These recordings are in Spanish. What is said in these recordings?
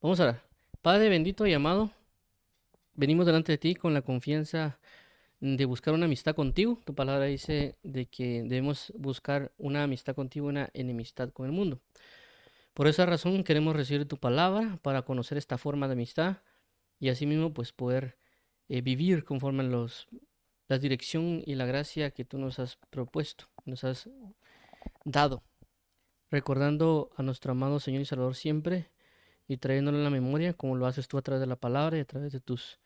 Vamos a orar. Padre bendito y amado, venimos delante de ti con la confianza de buscar una amistad contigo. Tu palabra dice de que debemos buscar una amistad contigo, una enemistad con el mundo. Por esa razón queremos recibir tu palabra para conocer esta forma de amistad y asimismo pues poder vivir conforme a la dirección y la gracia que tú nos has propuesto, nos has dado, recordando a nuestro amado Señor y Salvador siempre y trayéndolo en la memoria como lo haces tú a través de la palabra y a través de tus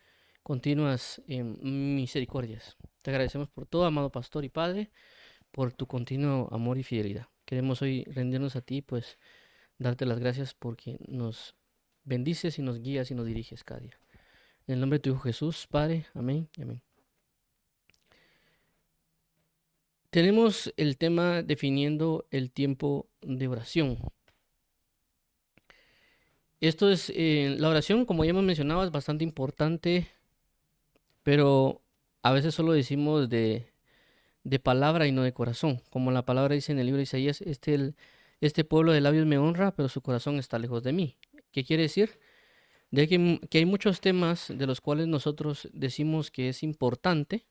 continuas misericordias. Te agradecemos por todo, amado pastor y padre, por tu continuo amor y fidelidad. Queremos hoy rendirnos a ti, pues darte las gracias porque nos bendices y nos guías y nos diriges cada día. En el nombre de tu Hijo Jesús, Padre, amén y amén. Tenemos el tema definiendo el tiempo de oración. Esto es, la oración, como ya hemos mencionado, es bastante importante, pero a veces solo decimos de palabra y no de corazón. Como la palabra dice en el libro de Isaías, este pueblo de labios me honra, pero su corazón está lejos de mí. ¿Qué quiere decir? De que hay muchos temas de los cuales nosotros decimos que es importante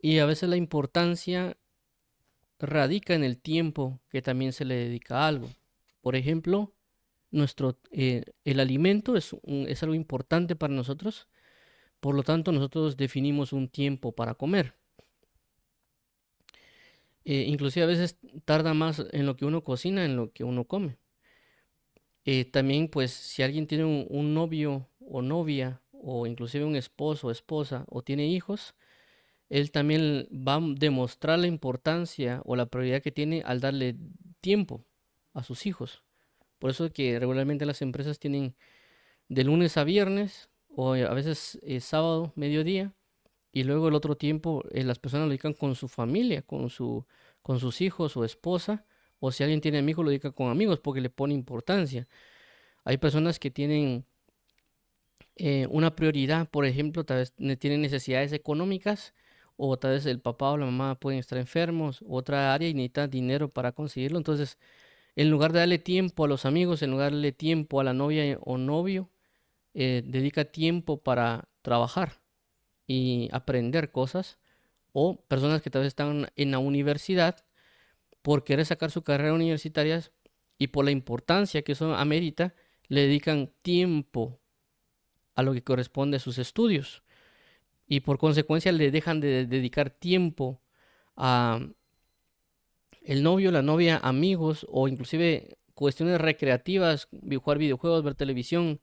y a veces la importancia radica en el tiempo que también se le dedica a algo. Por ejemplo, el alimento es algo importante para nosotros, por lo tanto nosotros definimos un tiempo para comer. Inclusive a veces tarda más en lo que uno cocina, en lo que uno come. También, pues, si alguien tiene un novio o novia, o inclusive un esposo o esposa, o tiene hijos, él también va a demostrar la importancia o la prioridad que tiene al darle tiempo a sus hijos. Por eso es que regularmente las empresas tienen de lunes a viernes, o a veces sábado, mediodía, y luego el otro tiempo las personas lo dedican con su familia, con sus hijos o esposa, o si alguien tiene amigos lo dedica con amigos porque le pone importancia. Hay personas que tienen una prioridad, por ejemplo, tal vez tienen necesidades económicas, o tal vez el papá o la mamá pueden estar enfermos, otra área y necesitan dinero para conseguirlo. Entonces, en lugar de darle tiempo a los amigos, en lugar de darle tiempo a la novia o novio, dedica tiempo para trabajar y aprender cosas, o personas que tal vez están en la universidad por querer sacar su carrera universitaria y por la importancia que eso amerita, le dedican tiempo a lo que corresponde a sus estudios y por consecuencia le dejan de dedicar tiempo a el novio, la novia, amigos o inclusive cuestiones recreativas, jugar videojuegos, ver televisión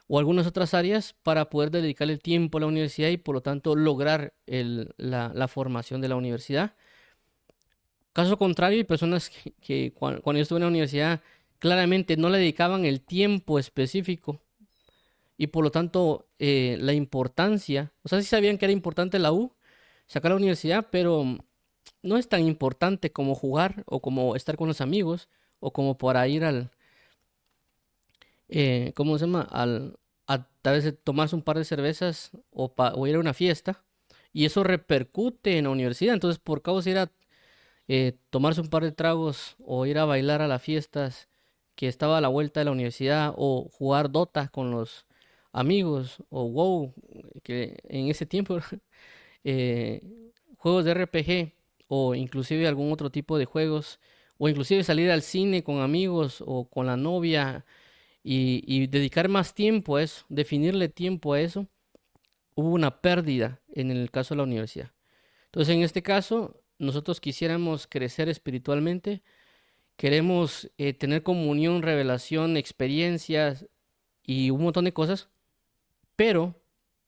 o algunas otras áreas para poder dedicarle el tiempo a la universidad y por lo tanto lograr la formación de la universidad. Caso contrario, hay personas que cuando yo estuve en la universidad claramente no le dedicaban el tiempo específico y por lo tanto la importancia, o sea, sí sabían que era importante la U, sacar la universidad, pero no es tan importante como jugar o como estar con los amigos o como para ir ¿cómo se llama? A tal vez tomarse un par de cervezas o ir a una fiesta y eso repercute en la universidad. Entonces, por causa de ir a tomarse un par de tragos o ir a bailar a las fiestas que estaba a la vuelta de la universidad o jugar Dota con los amigos o WoW, que en ese tiempo eh, juegos de RPG o inclusive algún otro tipo de juegos o inclusive salir al cine con amigos o con la novia y dedicar más tiempo a eso, definirle tiempo a eso, hubo una pérdida en el caso de la universidad. Entonces, en este caso, nosotros quisiéramos crecer espiritualmente, queremos tener comunión, revelación, experiencias y un montón de cosas, pero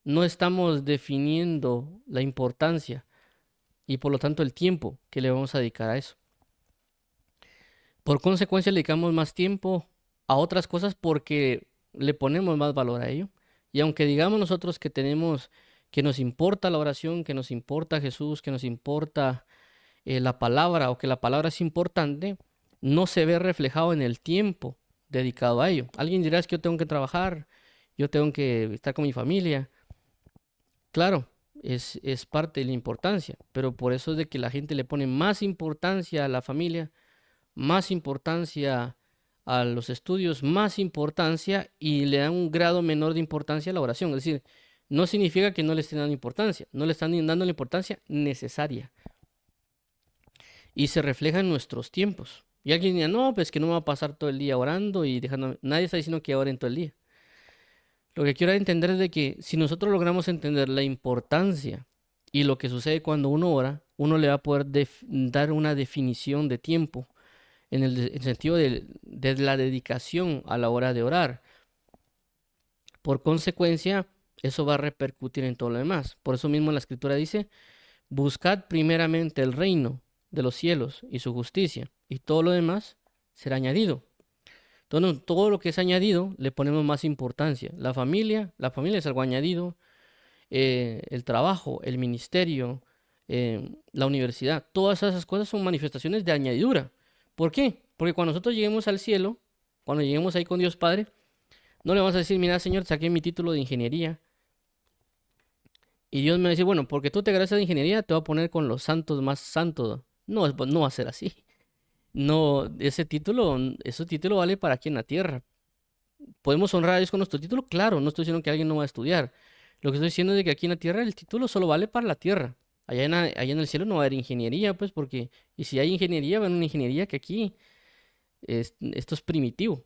no estamos definiendo la importancia y por lo tanto el tiempo que le vamos a dedicar a eso. Por consecuencia, le dedicamos más tiempo a otras cosas porque le ponemos más valor a ello. Y aunque digamos nosotros que tenemos, que nos importa la oración, que nos importa Jesús, que nos importa la palabra o que la palabra es importante, no se ve reflejado en el tiempo dedicado a ello. Alguien dirá es que yo tengo que trabajar, yo tengo que estar con mi familia. Claro, es parte de la importancia, pero por eso es de que la gente le pone más importancia a la familia, más importancia a los estudios más importancia y le dan un grado menor de importancia a la oración. Es decir, no significa que no le estén dando importancia, no le están dando la importancia necesaria. Y se refleja en nuestros tiempos. Y alguien dirá, no, pues que no me va a pasar todo el día orando y dejando. Nadie está diciendo que oren todo el día. Lo que quiero entender es de que si nosotros logramos entender la importancia y lo que sucede cuando uno ora, uno le va a poder dar una definición de tiempo en el sentido de la dedicación a la hora de orar. Por consecuencia, eso va a repercutir en todo lo demás. Por eso mismo la Escritura dice, buscad primeramente el reino de los cielos y su justicia, y todo lo demás será añadido. Entonces, todo lo que es añadido le ponemos más importancia. La familia es algo añadido, el trabajo, el ministerio, la universidad, todas esas cosas son manifestaciones de añadidura. ¿Por qué? Porque cuando nosotros lleguemos al cielo, cuando lleguemos ahí con Dios Padre, no le vamos a decir, mira, Señor, saqué mi título de ingeniería. Y Dios me va a decir, bueno, porque tú te graduaste de ingeniería, te voy a poner con los santos más santos. No, no va a ser así. No, ese título vale para aquí en la tierra. ¿Podemos honrar a Dios con nuestro título? Claro, no estoy diciendo que alguien no va a estudiar. Lo que estoy diciendo es de que aquí en la tierra el título solo vale para la tierra. Allá en el cielo no va a haber ingeniería, pues, porque, y si hay ingeniería, va a haber una ingeniería que aquí, esto es primitivo.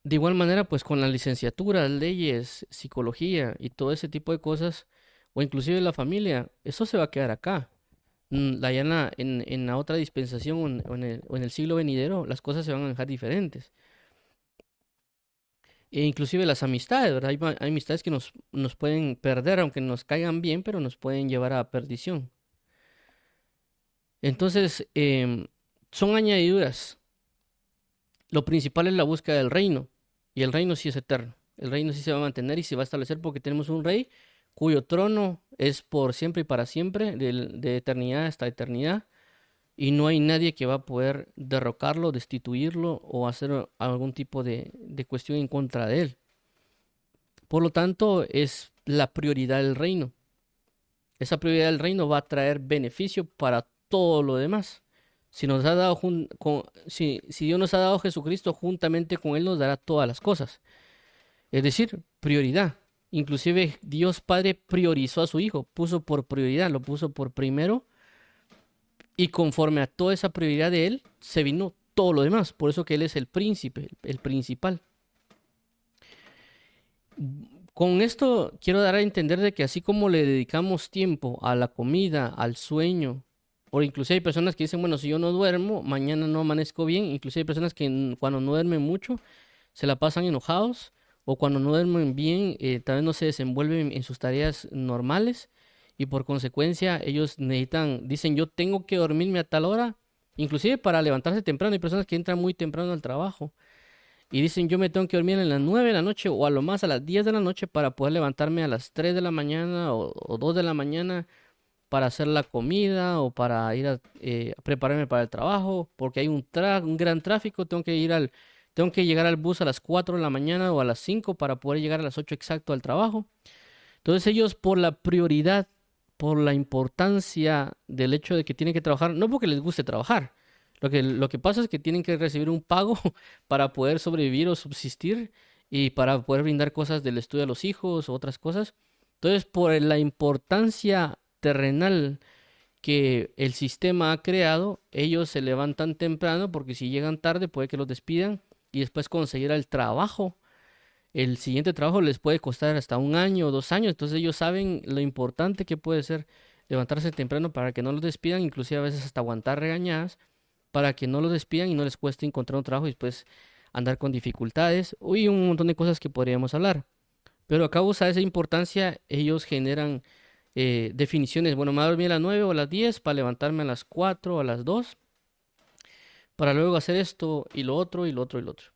De igual manera, pues con las licenciaturas, leyes, psicología y todo ese tipo de cosas, o inclusive la familia, eso se va a quedar acá. Allá en la otra dispensación o en el siglo venidero, las cosas se van a dejar diferentes. E inclusive las amistades, ¿verdad? Hay amistades que nos pueden perder, aunque nos caigan bien, pero nos pueden llevar a perdición. Entonces, son añadiduras. Lo principal es la búsqueda del reino, y el reino sí es eterno. El reino sí se va a mantener y se va a establecer porque tenemos un rey cuyo trono es por siempre y para siempre, de eternidad hasta eternidad, y no hay nadie que va a poder derrocarlo, destituirlo o hacer algún tipo de cuestión en contra de él. Por lo tanto, es la prioridad del reino. Esa prioridad del reino va a traer beneficio para todo lo demás. Si nos ha dado si Dios nos ha dado a Jesucristo, juntamente con Él nos dará todas las cosas. Es decir, prioridad. Inclusive Dios Padre priorizó a su Hijo, puso por prioridad, lo puso por primero, y conforme a toda esa prioridad de Él, se vino todo lo demás. Por eso que Él es el príncipe, el principal. Con esto quiero dar a entender de que así como le dedicamos tiempo a la comida, al sueño, o inclusive hay personas que dicen, bueno, si yo no duermo, mañana no amanezco bien. Inclusive hay personas que cuando no duermen mucho se la pasan enojados, o cuando no duermen bien, tal vez no se desenvuelven en sus tareas normales, y por consecuencia ellos dicen, yo tengo que dormirme a tal hora, inclusive para levantarse temprano. Hay personas que entran muy temprano al trabajo y dicen, yo me tengo que dormir en las 9 de la noche o a lo más a las 10 de la noche para poder levantarme a las 3 de la mañana o 2 de la mañana para hacer la comida o para ir a prepararme para el trabajo, porque hay un gran tráfico, tengo que llegar al bus a las 4 de la mañana o a las 5 para poder llegar a las 8 exacto al trabajo. Entonces ellos por la prioridad, por la importancia del hecho de que tienen que trabajar, no porque les guste trabajar, lo que pasa es que tienen que recibir un pago para poder sobrevivir o subsistir y para poder brindar cosas del estudio a los hijos o otras cosas. Entonces, por la importancia terrenal que el sistema ha creado, ellos se levantan temprano porque si llegan tarde puede que los despidan y después conseguir el trabajo. El siguiente trabajo les puede costar hasta 1 año o 2 años. Entonces ellos saben lo importante que puede ser levantarse temprano para que no los despidan, inclusive a veces hasta aguantar regañadas para que no los despidan y no les cueste encontrar un trabajo y después andar con dificultades y un montón de cosas que podríamos hablar. Pero a causa de esa importancia, ellos generan definiciones. Bueno, me voy a dormir a las 9 o a las 10 para levantarme a las 4 o a las 2 para luego hacer esto y lo otro y lo otro y lo otro.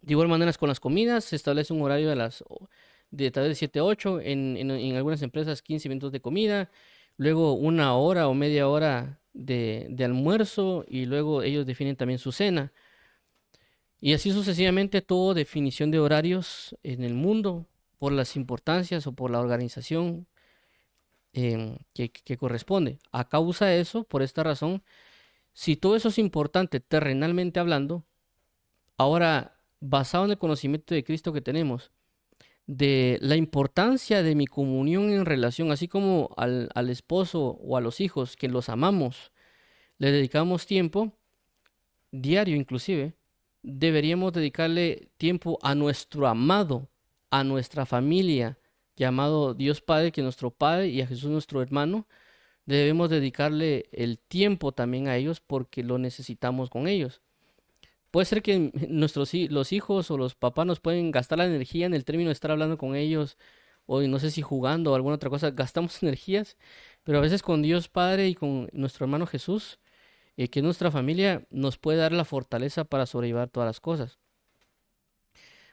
De igual manera, con las comidas, se establece un horario de tal vez de 7 a 8, en algunas empresas 15 minutos de comida, luego 1 hora o media hora de almuerzo y luego ellos definen también su cena. Y así sucesivamente, todo definición de horarios en el mundo por las importancias o por la organización que corresponde. A causa de eso, por esta razón, Si todo eso es importante terrenalmente hablando, ahora, basado en el conocimiento de Cristo que tenemos, de la importancia de mi comunión en relación, así como al esposo o a los hijos, que los amamos, le dedicamos tiempo, diario inclusive, deberíamos dedicarle tiempo a nuestro amado, a nuestra familia, llamado Dios Padre, que es nuestro Padre, y a Jesús nuestro hermano. Debemos dedicarle el tiempo también a ellos porque lo necesitamos con ellos. Puede ser que los hijos o los papás nos pueden gastar la energía en el término de estar hablando con ellos, o no sé si jugando o alguna otra cosa, gastamos energías, pero a veces con Dios Padre y con nuestro hermano Jesús, que nuestra familia nos puede dar la fortaleza para sobrellevar todas las cosas.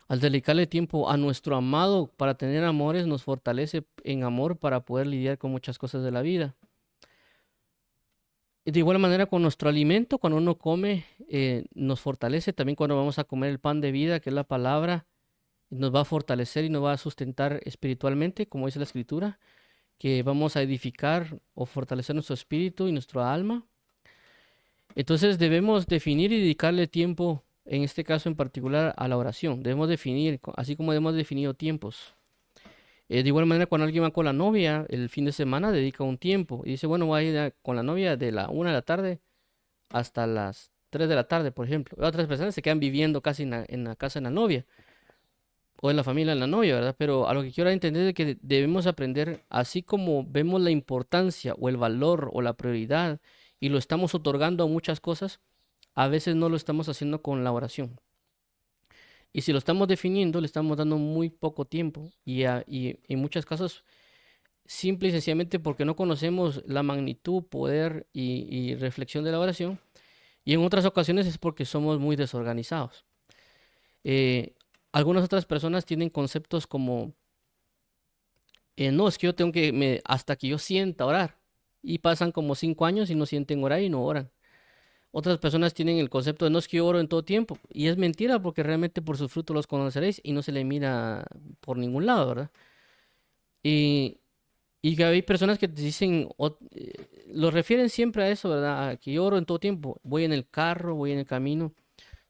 Al dedicarle tiempo a nuestro amado para tener amores, nos fortalece en amor para poder lidiar con muchas cosas de la vida. De igual manera, con nuestro alimento, cuando uno come, nos fortalece. También cuando vamos a comer el pan de vida, que es la palabra, nos va a fortalecer y nos va a sustentar espiritualmente, como dice la Escritura, que vamos a edificar o fortalecer nuestro espíritu y nuestro alma. Entonces debemos definir y dedicarle tiempo, en este caso en particular, a la oración. Debemos definir, así como hemos definido tiempos. De igual manera, cuando alguien va con la novia, el fin de semana dedica un tiempo y dice, bueno, voy a ir con la novia de la 1 de la tarde hasta las 3 de la tarde, por ejemplo. Otras personas se quedan viviendo casi en la casa de la novia o en la familia de la novia, ¿verdad? Pero a lo que quiero entender es que debemos aprender, así como vemos la importancia o el valor o la prioridad y lo estamos otorgando a muchas cosas, a veces no lo estamos haciendo con la oración. Y si lo estamos definiendo, le estamos dando muy poco tiempo y en muchos casos, simple y sencillamente porque no conocemos la magnitud, poder y reflexión de la oración. Y en otras ocasiones es porque somos muy desorganizados. Eh, Algunas otras personas tienen conceptos como, no, es que yo tengo que, hasta que yo sienta orar. Y pasan como 5 años y no sienten orar y no oran. Otras personas tienen el concepto de, no, es que yo oro en todo tiempo. Y es mentira porque realmente por sus frutos los conoceréis y no se le mira por ningún lado, ¿verdad? Y, y que hay personas que te dicen, lo refieren siempre a eso, ¿verdad? A que yo oro en todo tiempo. Voy en el carro, voy en el camino.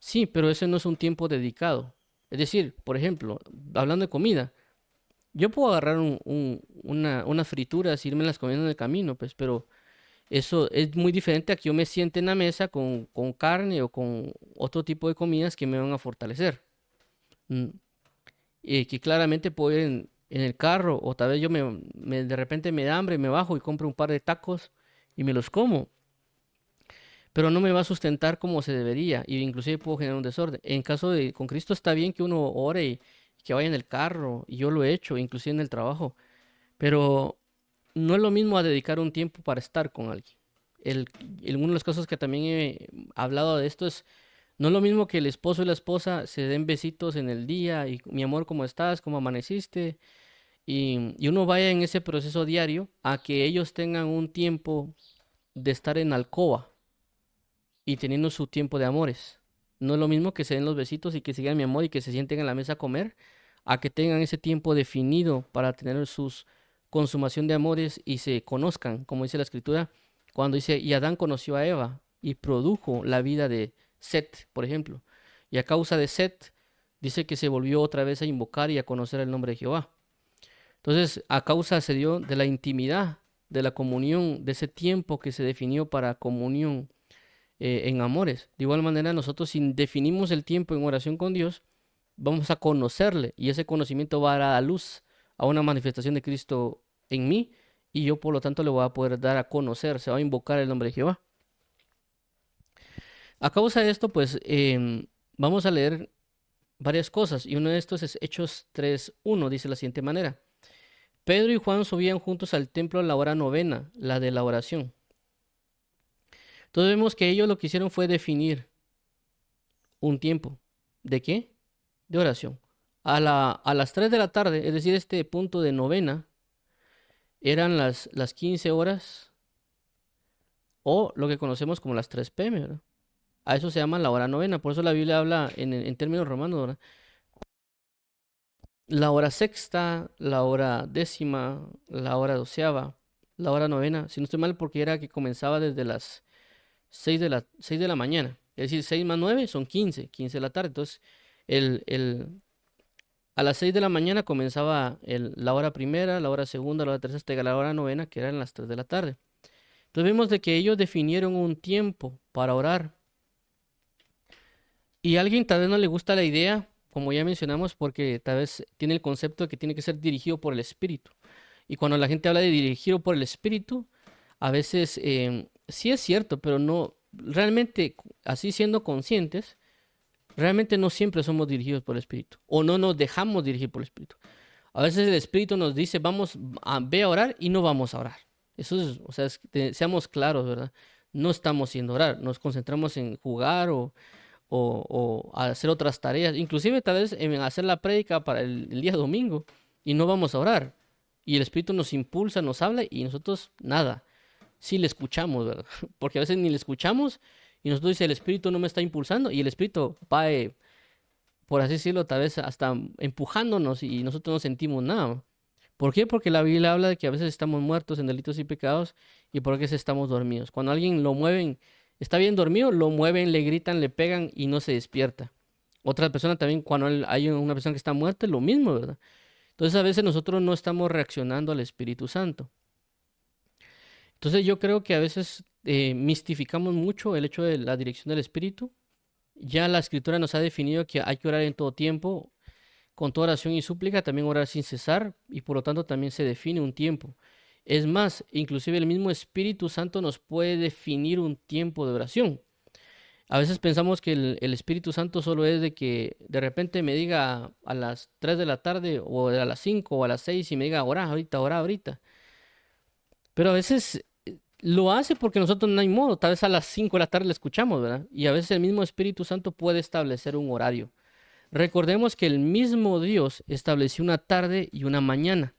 Sí, pero ese no es un tiempo dedicado. Es decir, por ejemplo, hablando de comida, yo puedo agarrar unas frituras, irme las comiendo en el camino, pues, pero eso es muy diferente a que yo me siente en la mesa con carne o con otro tipo de comidas que me van a fortalecer. Mm, que claramente puedo ir en el carro o tal vez yo de repente me da hambre, me bajo y compro un par de tacos y me los como, pero no me va a sustentar como se debería y inclusive puedo generar un desorden. En caso de con Cristo está bien que uno ore y que vaya en el carro y yo lo he hecho, inclusive en el trabajo, pero no es lo mismo a dedicar un tiempo para estar con alguien. Uno de los casos que también he hablado de esto es, no es lo mismo que el esposo y la esposa se den besitos en el día y mi amor, ¿cómo estás? ¿Cómo amaneciste? Y uno vaya en ese proceso diario a que ellos tengan un tiempo de estar en alcoba y teniendo su tiempo de amores. No es lo mismo que se den los besitos y que sigan mi amor y que se sienten en la mesa a comer, a que tengan ese tiempo definido para tener sus consumación de amores y se conozcan, como dice la escritura, cuando dice, y Adán conoció a Eva y produjo la vida de Set, por ejemplo. Y a causa de Set, dice que se volvió otra vez a invocar y a conocer el nombre de Jehová. Entonces, a causa se dio de la intimidad, de la comunión, de ese tiempo que se definió para comunión en amores. De igual manera, nosotros si definimos el tiempo en oración con Dios, vamos a conocerle y ese conocimiento va a dar a luz a una manifestación de Cristo en mí y yo por lo tanto le voy a poder dar a conocer, se va a invocar el nombre de Jehová. A causa de esto, pues vamos a leer varias cosas y uno de estos es Hechos 3:1, dice de la siguiente manera. Pedro y Juan subían juntos al templo a la hora novena, la de la oración. Entonces vemos que ellos lo que hicieron fue definir un tiempo. ¿De qué? De oración. A las 3 de la tarde, es decir, este punto de novena, eran las 15 horas o lo que conocemos como las 3 p.m., ¿verdad? A eso se llama la hora novena, por eso la Biblia habla en términos romanos, ¿verdad? La hora sexta, la hora décima, la hora doceava, la hora novena, si no estoy mal, porque era que comenzaba desde las 6 de la mañana. Es decir, 6 más 9 son 15, 15 de la tarde. Entonces, el, el, a las 6 de la mañana comenzaba la hora primera, la hora segunda, la hora tercera, hasta la hora novena, que eran las 3 de la tarde. Entonces vemos de que ellos definieron un tiempo para orar. Y a alguien tal vez no le gusta la idea, como ya mencionamos, porque tal vez tiene el concepto de que tiene que ser dirigido por el Espíritu. Y cuando la gente habla de dirigido por el Espíritu, a veces sí es cierto, pero no, realmente, así siendo conscientes, realmente no siempre somos dirigidos por el Espíritu, o no nos dejamos dirigir por el Espíritu. A veces el Espíritu nos dice, ve a orar y no vamos a orar. Eso es, o sea, seamos claros, ¿verdad? No estamos yendo a orar, nos concentramos en jugar o hacer otras tareas, inclusive tal vez en hacer la prédica para el día domingo y no vamos a orar. Y el Espíritu nos impulsa, nos habla y nosotros nada. Sí le escuchamos, ¿verdad? Porque a veces ni le escuchamos y nosotros dice el Espíritu no me está impulsando y el Espíritu va, por así decirlo, tal vez hasta empujándonos y nosotros no sentimos nada. ¿Por qué? Porque la Biblia habla de que a veces estamos muertos en delitos y pecados y por qué estamos dormidos. Cuando alguien lo mueven, está bien dormido, lo mueven, le gritan, le pegan y no se despierta. Otra persona también, cuando hay una persona que está muerta, es lo mismo, ¿verdad? Entonces a veces nosotros no estamos reaccionando al Espíritu Santo. Entonces yo creo que a veces mistificamos mucho el hecho de la dirección del Espíritu. Ya la Escritura nos ha definido que hay que orar en todo tiempo, con toda oración y súplica, también orar sin cesar, y por lo tanto también se define un tiempo. Es más, inclusive el mismo Espíritu Santo nos puede definir un tiempo de oración. A veces pensamos que el Espíritu Santo solo es de que de repente me diga a las 3 de la tarde o a las 5 o a las 6 y me diga, ora ahorita, ora ahorita. Pero a veces lo hace porque nosotros no hay modo. Tal vez a las 5 de la tarde le escuchamos, ¿verdad? Y a veces el mismo Espíritu Santo puede establecer un horario. Recordemos que el mismo Dios estableció una tarde y una mañana.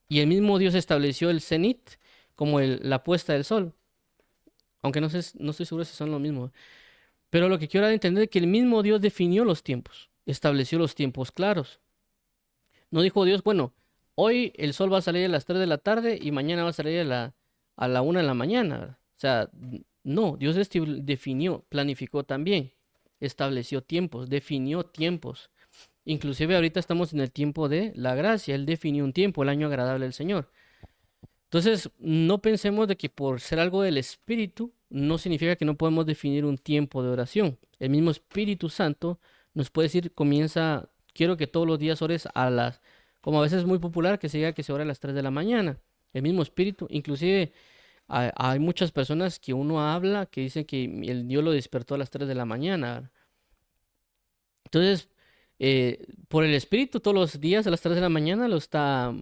Y el mismo Dios estableció el cenit como la puesta del sol. Aunque no estoy seguro si son lo mismo. Pero lo que quiero dar a entender es que el mismo Dios definió los tiempos. Estableció los tiempos claros. No dijo Dios, bueno, hoy el sol va a salir a las 3 de la tarde y mañana va a salir a la 1 de la mañana, ¿verdad? O sea, no, Dios definió, planificó también, estableció tiempos, definió tiempos. Inclusive ahorita estamos en el tiempo de la gracia, Él definió un tiempo, el año agradable del Señor. Entonces, no pensemos de que por ser algo del Espíritu, no significa que no podemos definir un tiempo de oración. El mismo Espíritu Santo nos puede decir, quiero que todos los días ores como a veces es muy popular que se diga que se ora a las 3 de la mañana. El mismo Espíritu, inclusive hay muchas personas que uno habla que dicen que el Dios lo despertó a las 3 de la mañana. Entonces, por el Espíritu, todos los días a las 3 de la mañana lo está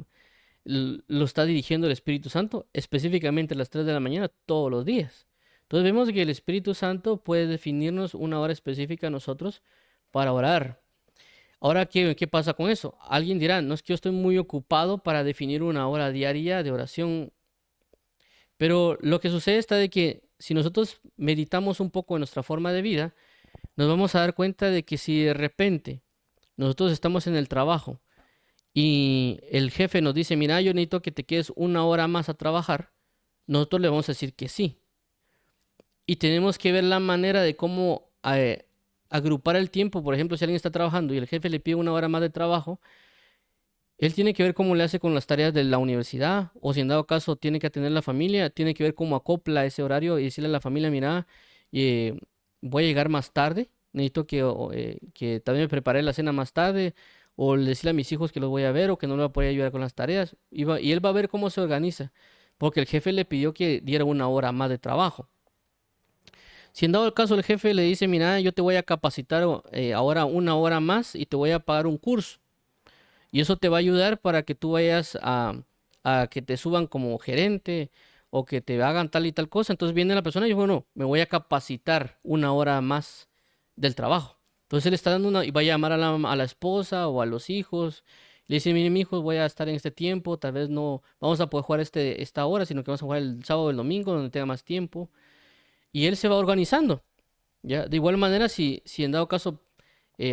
dirigiendo el Espíritu Santo, específicamente a las 3 de la mañana todos los días. Entonces vemos que el Espíritu Santo puede definirnos una hora específica a nosotros para orar. Ahora, ¿qué pasa con eso? Alguien dirá, no es que yo estoy muy ocupado para definir una hora diaria de oración, pero lo que sucede está de que si nosotros meditamos un poco en nuestra forma de vida, nos vamos a dar cuenta de que si de repente nosotros estamos en el trabajo y el jefe nos dice, mira, yo necesito que te quedes una hora más a trabajar, nosotros le vamos a decir que sí. Y tenemos que ver la manera de cómo agrupar el tiempo. Por ejemplo, si alguien está trabajando y el jefe le pide una hora más de trabajo, él tiene que ver cómo le hace con las tareas de la universidad, o si en dado caso tiene que atender la familia, tiene que ver cómo acopla ese horario y decirle a la familia, mira, voy a llegar más tarde, necesito que también me prepare la cena más tarde, o decirle a mis hijos que los voy a ver o que no le voy a poder ayudar con las tareas. Y él va a ver cómo se organiza, porque el jefe le pidió que diera una hora más de trabajo. Si en dado el caso el jefe le dice, mira, yo te voy a capacitar ahora una hora más y te voy a pagar un curso. Y eso te va a ayudar para que tú vayas a que te suban como gerente o que te hagan tal y tal cosa. Entonces viene la persona y dice, bueno, me voy a capacitar una hora más del trabajo. Entonces él está dando y va a llamar a la esposa o a los hijos. Le dice, mire, mi hijo, voy a estar en este tiempo. Tal vez no vamos a poder jugar esta hora, sino que vamos a jugar el sábado o el domingo, donde tenga más tiempo. Y él se va organizando. ¿Ya? De igual manera, si en dado caso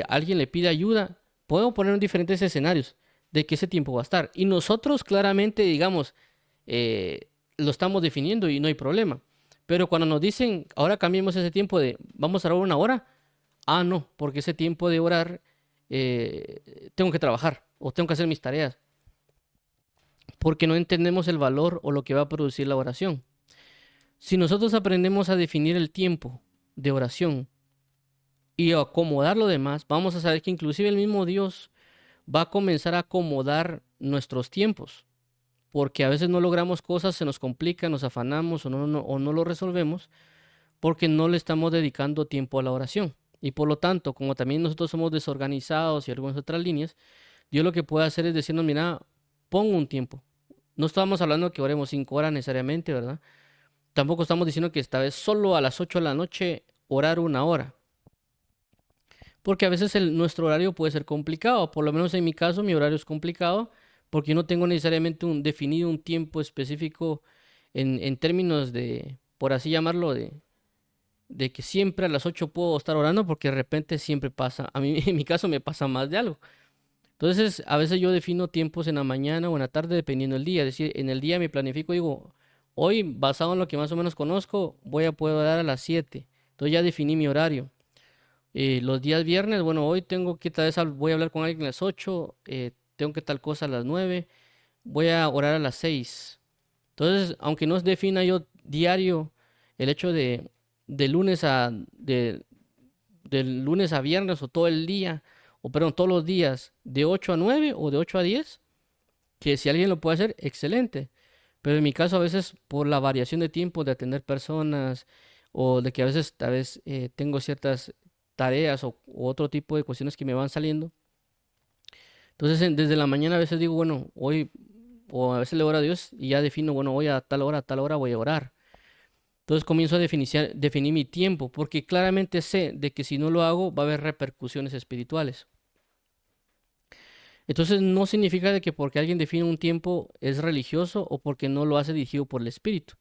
alguien le pide ayuda, podemos poner en diferentes escenarios de que ese tiempo va a estar. Y nosotros claramente, digamos, lo estamos definiendo y no hay problema. Pero cuando nos dicen, ahora cambiemos ese tiempo de vamos a orar una hora, ah, no, porque ese tiempo de orar tengo que trabajar o tengo que hacer mis tareas, porque no entendemos el valor o lo que va a producir la oración. Si nosotros aprendemos a definir el tiempo de oración y a acomodar lo demás, vamos a saber que inclusive el mismo Dios va a comenzar a acomodar nuestros tiempos, porque a veces no logramos cosas, se nos complica, nos afanamos o no lo resolvemos porque no le estamos dedicando tiempo a la oración. Y por lo tanto, como también nosotros somos desorganizados y algunas otras líneas, Dios lo que puede hacer es decirnos, mira, pon un tiempo. No estamos hablando que oremos 5 horas necesariamente, ¿verdad? Tampoco estamos diciendo que esta vez solo a las 8 de la noche orar 1 hora. Porque a veces nuestro horario puede ser complicado. Por lo menos en mi caso, mi horario es complicado porque yo no tengo necesariamente definido un tiempo específico en términos de, por así llamarlo, de que siempre a las 8 puedo estar orando porque de repente siempre pasa. A mí en mi caso me pasa más de algo. Entonces, a veces yo defino tiempos en la mañana o en la tarde dependiendo del día. Es decir, en el día me planifico, digo, hoy basado en lo que más o menos conozco, voy a poder orar a las 7. Entonces ya definí mi horario. Los días viernes, bueno, hoy tengo que tal vez voy a hablar con alguien a las 8, tengo que tal cosa a las 9, voy a orar a las 6. Entonces, aunque no defina yo diario el hecho de lunes a de lunes a viernes o todo el día, o perdón, todos los días de 8 a 9 o de 8 a 10, que si alguien lo puede hacer, excelente. Pero en mi caso a veces por la variación de tiempo de atender personas o de que a veces tal vez tengo ciertas tareas o otro tipo de cuestiones que me van saliendo. Entonces desde la mañana a veces digo, bueno, hoy o a veces le oro a Dios y ya defino, bueno, hoy a tal hora voy a orar. Entonces comienzo a definir mi tiempo porque claramente sé de que si no lo hago va a haber repercusiones espirituales. Entonces no significa de que porque alguien define un tiempo es religioso o porque no lo hace dirigido por el Espíritu.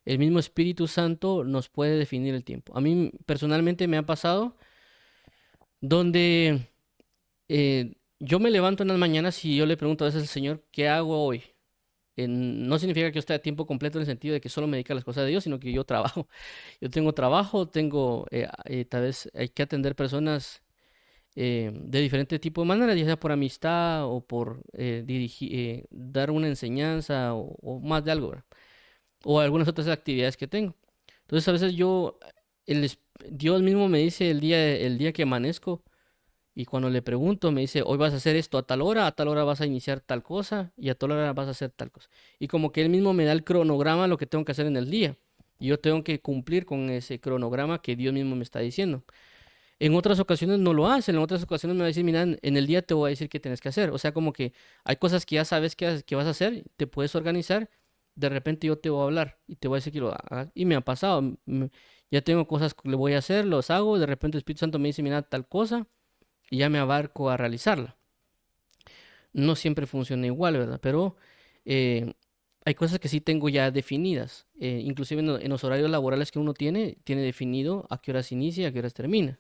El mismo Espíritu Santo nos puede definir el tiempo. A mí personalmente me ha pasado donde yo me levanto en las mañanas y yo le pregunto a veces al Señor, ¿qué hago hoy? No significa que yo esté a tiempo completo en el sentido de que solo me dedico a las cosas de Dios, sino que yo trabajo. Yo tengo trabajo, tal vez hay que atender personas de diferente tipo de maneras, ya sea por amistad o por dar una enseñanza o más de algo, ¿verdad? O algunas otras actividades que tengo. Entonces a veces Dios mismo me dice el día que amanezco y cuando le pregunto me dice, hoy vas a hacer esto a tal hora vas a iniciar tal cosa y a tal hora vas a hacer tal cosa. Y como que él mismo me da el cronograma de lo que tengo que hacer en el día. Y yo tengo que cumplir con ese cronograma que Dios mismo me está diciendo. En otras ocasiones no lo hacen, en otras ocasiones me va a decir, mira, en el día te voy a decir qué tienes que hacer. O sea, como que hay cosas que ya sabes que vas a hacer, te puedes organizar, de repente yo te voy a hablar y te voy a decir que lo hagas. Y me ha pasado, ya tengo cosas que le voy a hacer, los hago, de repente el Espíritu Santo me dice, mira, tal cosa, y ya me abarco a realizarla. No siempre funciona igual, ¿verdad? Pero eh, hay cosas que sí tengo ya definidas. Inclusive en los horarios laborales que uno tiene definido a qué horas inicia y a qué horas termina.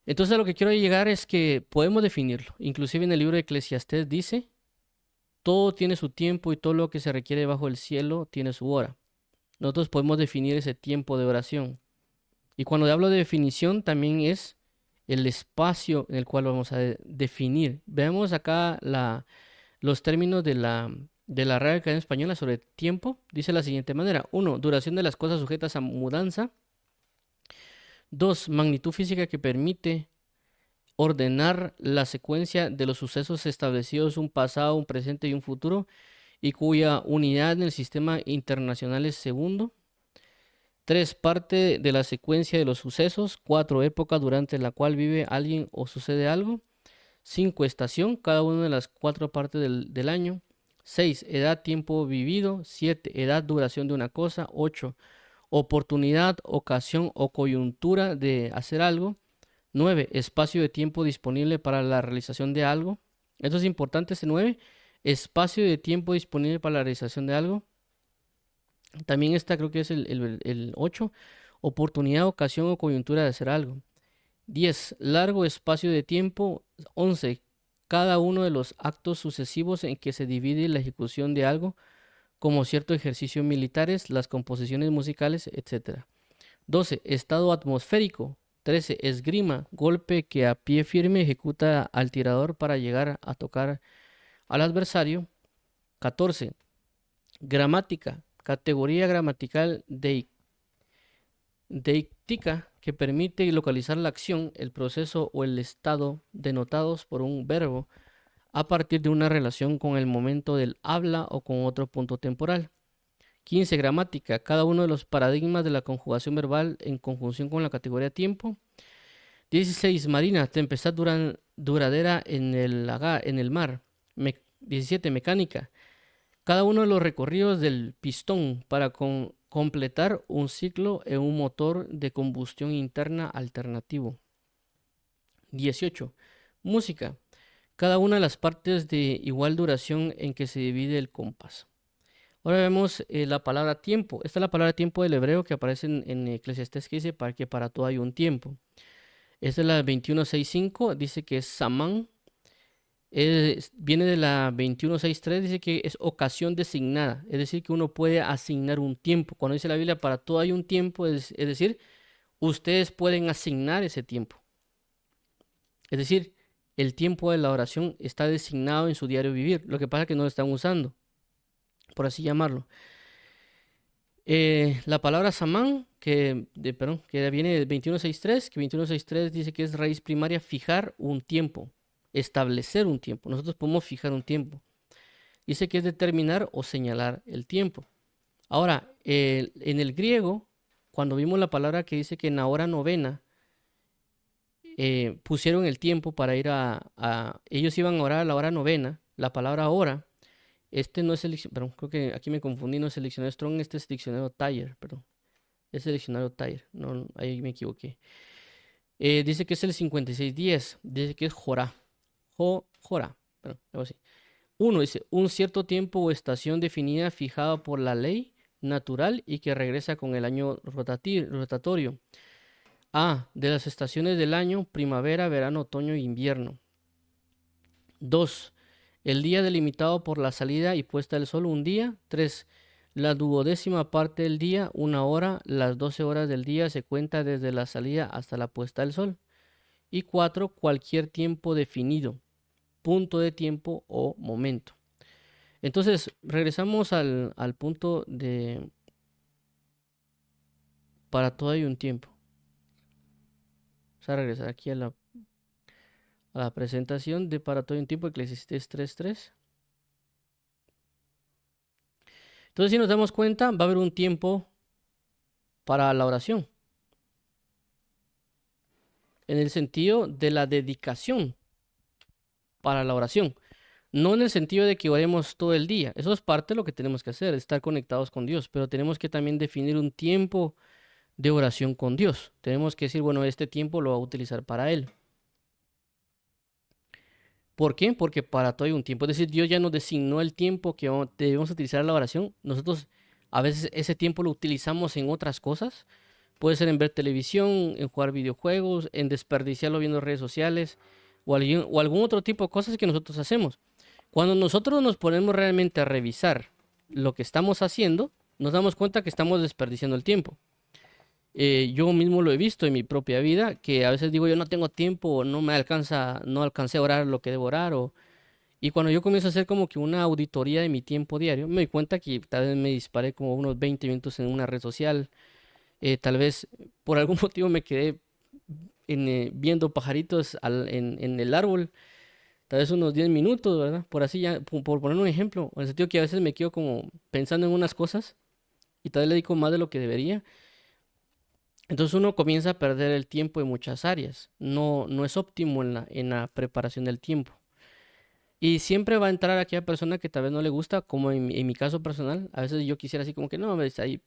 Entonces a lo que quiero llegar es que podemos definirlo. Inclusive en el libro de Eclesiastés dice, todo tiene su tiempo y todo lo que se requiere bajo el cielo tiene su hora. Nosotros podemos definir ese tiempo de oración. Y cuando hablo de definición también es el espacio en el cual vamos a definir. Veamos acá los términos de la Real Academia Española sobre tiempo. Dice de la siguiente manera. 1. Duración de las cosas sujetas a mudanza. 2. Magnitud física que permite ordenar la secuencia de los sucesos establecidos, un pasado, un presente y un futuro, y cuya unidad en el sistema internacional es segundo. 3. Parte de la secuencia de los sucesos. 4. Época durante la cual vive alguien o sucede algo. 5. Estación, cada una de las 4 partes del año. 6. Edad, tiempo vivido. 7. Edad, duración de una cosa. 8. Oportunidad, ocasión o coyuntura de hacer algo. 9. Espacio de tiempo disponible para la realización de algo. Esto es importante, este 9. Espacio de tiempo disponible para la realización de algo. También está, creo que es el 8. Oportunidad, ocasión o coyuntura de hacer algo. 10. Largo espacio de tiempo. 11. Cada uno de los actos sucesivos en que se divide la ejecución de algo. como cierto ejercicio militares, las composiciones musicales, etc. 12. Estado atmosférico. 13. Esgrima, golpe que a pie firme ejecuta al tirador para llegar a tocar al adversario. 14. Gramática, categoría gramatical deictica que permite localizar la acción, el proceso o el estado denotados por un verbo a partir de una relación con el momento del habla o con otro punto temporal. 15. Gramática, cada uno de los paradigmas de la conjugación verbal en conjunción con la categoría tiempo. 16. Marina, tempestad duradera en el mar. 17. Mecánica, cada uno de los recorridos del pistón para completar un ciclo en un motor de combustión interna alternativo. 18. Música, cada una de las partes de igual duración en que se divide el compás. Ahora vemos la palabra tiempo. Esta es la palabra tiempo del hebreo que aparece en Eclesiastés, que dice que para todo hay un tiempo. Esta es la 21.6.5, dice que es samán. Viene de la 21.6.3, dice que es ocasión designada. Es decir, que uno puede asignar un tiempo. Cuando dice la Biblia, para todo hay un tiempo, es decir, ustedes pueden asignar ese tiempo. Es decir, el tiempo de la oración está designado en su diario vivir. Lo que pasa es que no lo están usando, por así llamarlo. La palabra samán, que viene del 21.6.3, que 21.6.3 dice que es raíz primaria fijar un tiempo, establecer un tiempo. Nosotros podemos fijar un tiempo. Dice que es determinar o señalar el tiempo. Ahora, en el griego, cuando vimos la palabra que dice que en la hora novena, pusieron el tiempo para ir ellos iban a orar a la hora novena, la palabra hora. Este no es el diccionario, creo que aquí me confundí, no es el diccionario Strong, este es el diccionario Thayer, perdón. Es el diccionario Thayer, no, ahí me equivoqué. Dice que es el 5610, dice que es Jorá. Jorá, perdón, algo así. Uno dice, un cierto tiempo o estación definida fijada por la ley natural y que regresa con el año rotatorio. De las estaciones del año, primavera, verano, otoño e invierno. 2. El día delimitado por la salida y puesta del sol, un día. 3. La duodécima parte del día, una hora. Las 12 horas del día se cuenta desde la salida hasta la puesta del sol. Y 4. Cualquier tiempo definido, punto de tiempo o momento. Entonces, regresamos al punto de para todo hay un tiempo. Vamos a regresar aquí a la presentación de para todo hay un tiempo, Eclesiastés 3.3. Entonces, si nos damos cuenta, va a haber un tiempo para la oración, en el sentido de la dedicación para la oración, no en el sentido de que oremos todo el día. Eso es parte de lo que tenemos que hacer, estar conectados con Dios, pero tenemos que también definir un tiempo de oración con Dios. Tenemos que decir, bueno, este tiempo lo va a utilizar para Él. ¿Por qué? Porque para todo hay un tiempo. Es decir, Dios ya nos designó el tiempo que debemos utilizar en la oración. Nosotros a veces ese tiempo lo utilizamos en otras cosas. Puede ser en ver televisión, en jugar videojuegos, en desperdiciarlo viendo redes sociales o algún otro tipo de cosas que nosotros hacemos. Cuando nosotros nos ponemos realmente a revisar lo que estamos haciendo, nos damos cuenta que estamos desperdiciando el tiempo. Yo mismo lo he visto en mi propia vida, que a veces digo yo no tengo tiempo, no alcancé a orar lo que debo orar, y cuando yo comienzo a hacer como que una auditoría de mi tiempo diario, me doy cuenta que tal vez me disparé como unos 20 minutos en una red social, tal vez por algún motivo me quedé viendo pajaritos en el árbol, tal vez unos 10 minutos, ¿verdad? Por así ya, por poner un ejemplo, en el sentido que a veces me quedo como pensando en unas cosas y tal vez le dedico más de lo que debería. Entonces uno comienza a perder el tiempo en muchas áreas. No es óptimo en la preparación del tiempo. Y siempre va a entrar aquella persona que tal vez no le gusta, como en mi caso personal. A veces yo quisiera así como que no, ves ahí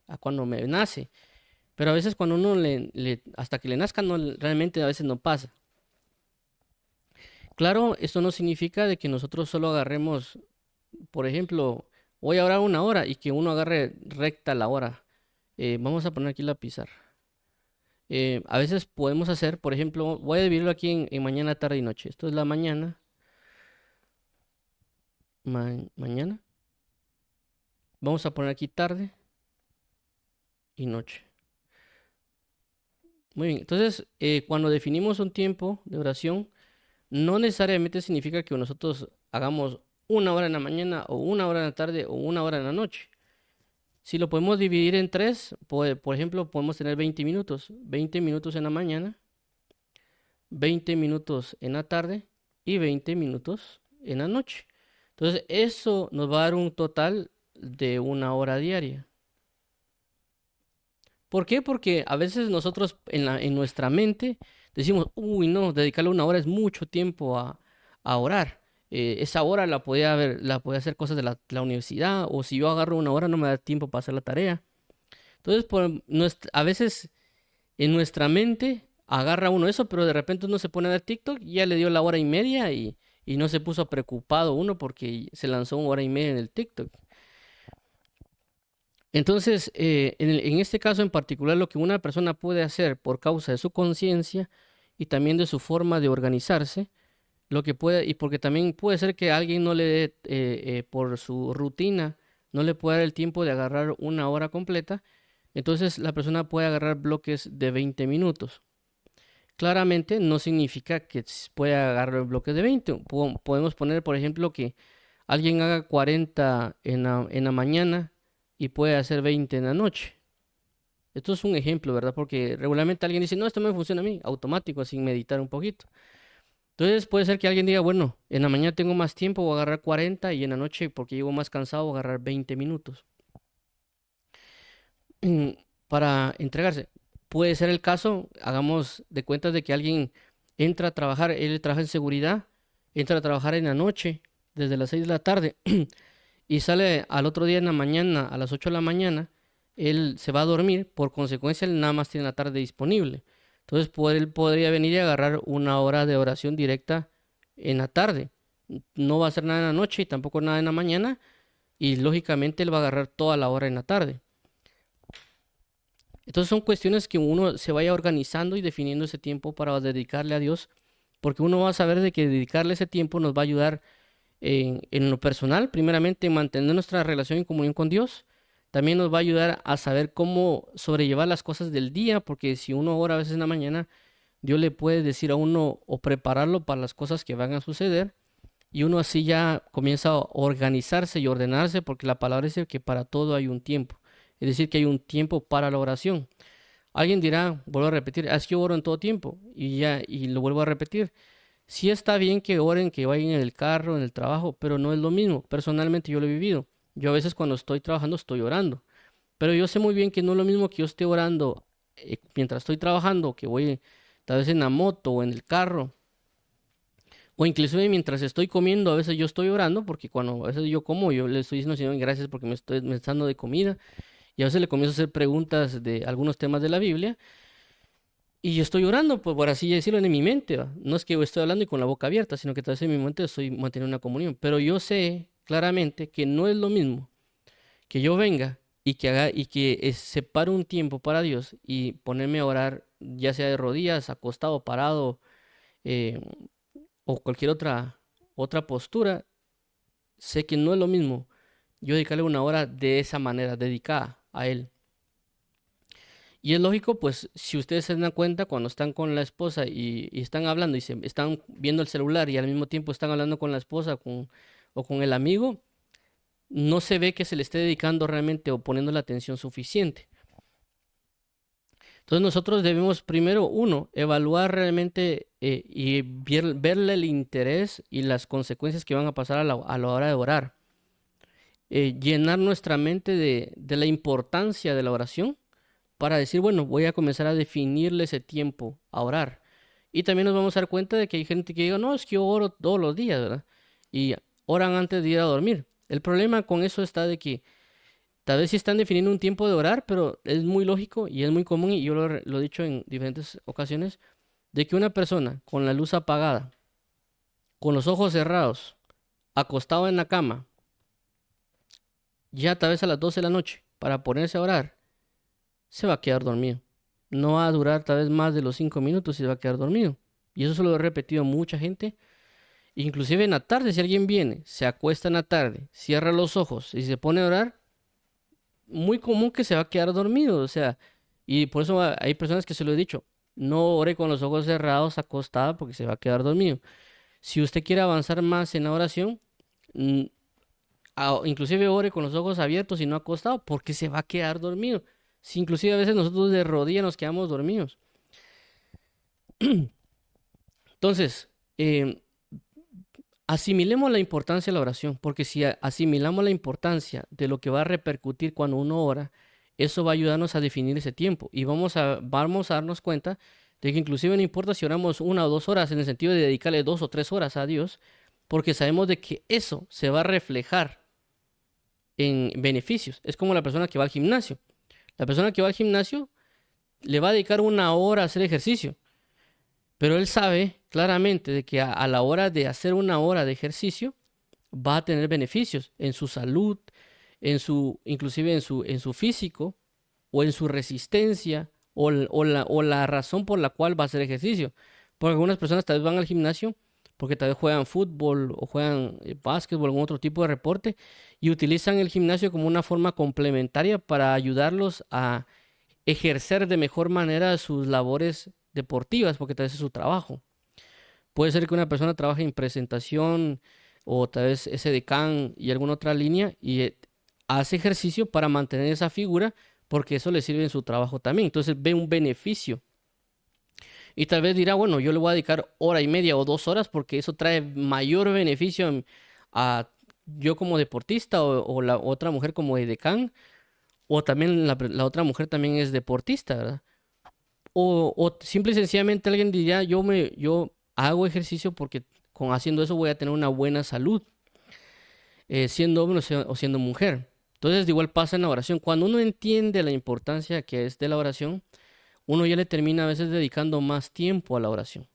a cuando me nace. Pero a veces cuando uno hasta que le nazca, no, realmente a veces no pasa. Claro, esto no significa de que nosotros solo agarremos, por ejemplo, voy a orar una hora y que uno agarre recta la hora. Vamos a poner aquí la pizarra. A veces podemos hacer, por ejemplo, voy a dividirlo aquí en mañana, tarde y noche. Esto es la mañana. Mañana. Vamos a poner aquí tarde y noche. Muy bien, entonces cuando definimos un tiempo de oración, no necesariamente significa que nosotros hagamos 1 hora en la mañana o 1 hora en la tarde o 1 hora en la noche. Si lo podemos dividir en tres, por ejemplo, podemos tener 20 minutos. 20 minutos en la mañana, 20 minutos en la tarde y 20 minutos en la noche. Entonces, eso nos va a dar un total de 1 hora diaria. ¿Por qué? Porque a veces nosotros en nuestra mente decimos, uy, no, dedicarle 1 hora es mucho tiempo a orar. Esa hora la podía hacer cosas de la universidad, o si yo agarro 1 hora no me da tiempo para hacer la tarea. Entonces, a veces en nuestra mente agarra uno eso, pero de repente uno se pone a ver TikTok y ya le dio la 1 hora y media y no se puso preocupado uno porque se lanzó 1 hora y media en el TikTok. Entonces, en este caso en particular, lo que una persona puede hacer por causa de su conciencia y también de su forma de organizarse, lo que puede, y porque también puede ser que alguien no le dé, por su rutina, no le pueda dar el tiempo de agarrar 1 hora completa, entonces la persona puede agarrar bloques de 20 minutos. Claramente no significa que pueda agarrar bloques de 20. Podemos poner, por ejemplo, que alguien haga 40 en la mañana y puede hacer 20 en la noche. Esto es un ejemplo, ¿verdad? Porque regularmente alguien dice, no, esto me funciona a mí, automático, sin meditar un poquito. Entonces puede ser que alguien diga, bueno, en la mañana tengo más tiempo, voy a agarrar 40 y en la noche, porque llego más cansado, voy a agarrar 20 minutos para entregarse. Puede ser el caso, hagamos de cuenta de que alguien entra a trabajar, él trabaja en seguridad, entra a trabajar en la noche, desde las 6 de la tarde, y sale al otro día en la mañana, a las 8 de la mañana, él se va a dormir, por consecuencia él nada más tiene la tarde disponible. Entonces él podría venir y agarrar 1 hora de oración directa en la tarde. No va a hacer nada en la noche y tampoco nada en la mañana, y lógicamente él va a agarrar toda la hora en la tarde. Entonces son cuestiones que uno se vaya organizando y definiendo ese tiempo para dedicarle a Dios, porque uno va a saber de que dedicarle ese tiempo nos va a ayudar en lo personal, primeramente en mantener nuestra relación y comunión con Dios. También nos va a ayudar a saber cómo sobrellevar las cosas del día, porque si uno ora a veces en la mañana, Dios le puede decir a uno o prepararlo para las cosas que van a suceder, y uno así ya comienza a organizarse y ordenarse, porque la palabra dice que para todo hay un tiempo. Es decir, que hay un tiempo para la oración. Alguien dirá, vuelvo a repetir, es que yo oro en todo tiempo. Y ya, y lo vuelvo a repetir. Sí está bien que oren, que vayan en el carro, en el trabajo, pero no es lo mismo. Personalmente yo lo he vivido. Yo a veces cuando estoy trabajando estoy orando. Pero yo sé muy bien que no es lo mismo que yo esté orando mientras estoy trabajando, que voy tal vez en la moto o en el carro. O inclusive mientras estoy comiendo, a veces yo estoy orando, porque cuando a veces yo como, yo le estoy diciendo, Señor, gracias porque me está dando de comida. Y a veces le comienzo a hacer preguntas de algunos temas de la Biblia. Y yo estoy orando, pues por así decirlo, en mi mente, ¿va? No es que yo estoy hablando y con la boca abierta, sino que tal vez en mi mente estoy manteniendo una comunión. Pero yo sé claramente que no es lo mismo que yo venga y que haga y que separe un tiempo para Dios y ponerme a orar, ya sea de rodillas, acostado, parado, eh, o cualquier otra postura. Sé que no es lo mismo yo dedicarle 1 hora de esa manera, dedicada a Él. Y es lógico, pues, si ustedes se dan cuenta cuando están con la esposa y están hablando y se están viendo el celular y al mismo tiempo están hablando con la esposa o con el amigo, no se ve que se le esté dedicando realmente o poniendo la atención suficiente. Entonces nosotros debemos primero, uno, evaluar realmente y verle el interés y las consecuencias que van a pasar a la hora de orar. Llenar nuestra mente de la importancia de la oración para decir, bueno, voy a comenzar a definirle ese tiempo a orar. Y también nos vamos a dar cuenta de que hay gente que diga, no, es que yo oro todos los días, ¿verdad? Y oran antes de ir a dormir. El problema con eso está de que tal vez sí están definiendo un tiempo de orar, pero es muy lógico y es muy común, y yo lo he dicho en diferentes ocasiones, de que una persona con la luz apagada, con los ojos cerrados, acostado en la cama, ya tal vez a las 12 de la noche, para ponerse a orar, se va a quedar dormido. No va a durar tal vez más de los 5 minutos y se va a quedar dormido. Y eso se lo he repetido a mucha gente. Inclusive en la tarde, si alguien viene, se acuesta en la tarde, cierra los ojos y se pone a orar, muy común que se va a quedar dormido, o sea, y por eso hay personas que se lo he dicho, no ore con los ojos cerrados acostada porque se va a quedar dormido. Si usted quiere avanzar más en la oración, mm, inclusive ore con los ojos abiertos y no acostado porque se va a quedar dormido. Si inclusive a veces nosotros de rodillas nos quedamos dormidos. Entonces, em, asimilemos la importancia de la oración, porque si asimilamos la importancia de lo que va a repercutir cuando uno ora, eso va a ayudarnos a definir ese tiempo y vamos a darnos cuenta de que inclusive no importa si oramos 1 o 2 horas, en el sentido de dedicarle 2 o 3 horas a Dios, porque sabemos de que eso se va a reflejar en beneficios. Es como la persona que va al gimnasio. La persona que va al gimnasio le va a dedicar 1 hora a hacer ejercicio, pero él sabe claramente de que a la hora de hacer 1 hora de ejercicio va a tener beneficios en su salud, inclusive en su físico o en su resistencia o la razón por la cual va a hacer ejercicio. Porque algunas personas tal vez van al gimnasio porque tal vez juegan fútbol o juegan básquetbol o algún otro tipo de deporte y utilizan el gimnasio como una forma complementaria para ayudarlos a ejercer de mejor manera sus labores deportivas, porque tal vez es su trabajo. Puede ser que una persona trabaje en presentación o tal vez ese decán y alguna otra línea y hace ejercicio para mantener esa figura porque eso le sirve en su trabajo también. Entonces ve un beneficio. Y tal vez dirá, bueno, yo le voy a dedicar 1 y media o 2 horas porque eso trae mayor beneficio a yo como deportista o la otra mujer como decán o también la otra mujer también es deportista, ¿verdad? O simple y sencillamente alguien diría, yo hago ejercicio porque con haciendo eso voy a tener una buena salud, siendo hombre o siendo mujer. Entonces, de igual pasa en la oración. Cuando uno entiende la importancia que es de la oración, uno ya le termina a veces dedicando más tiempo a la oración.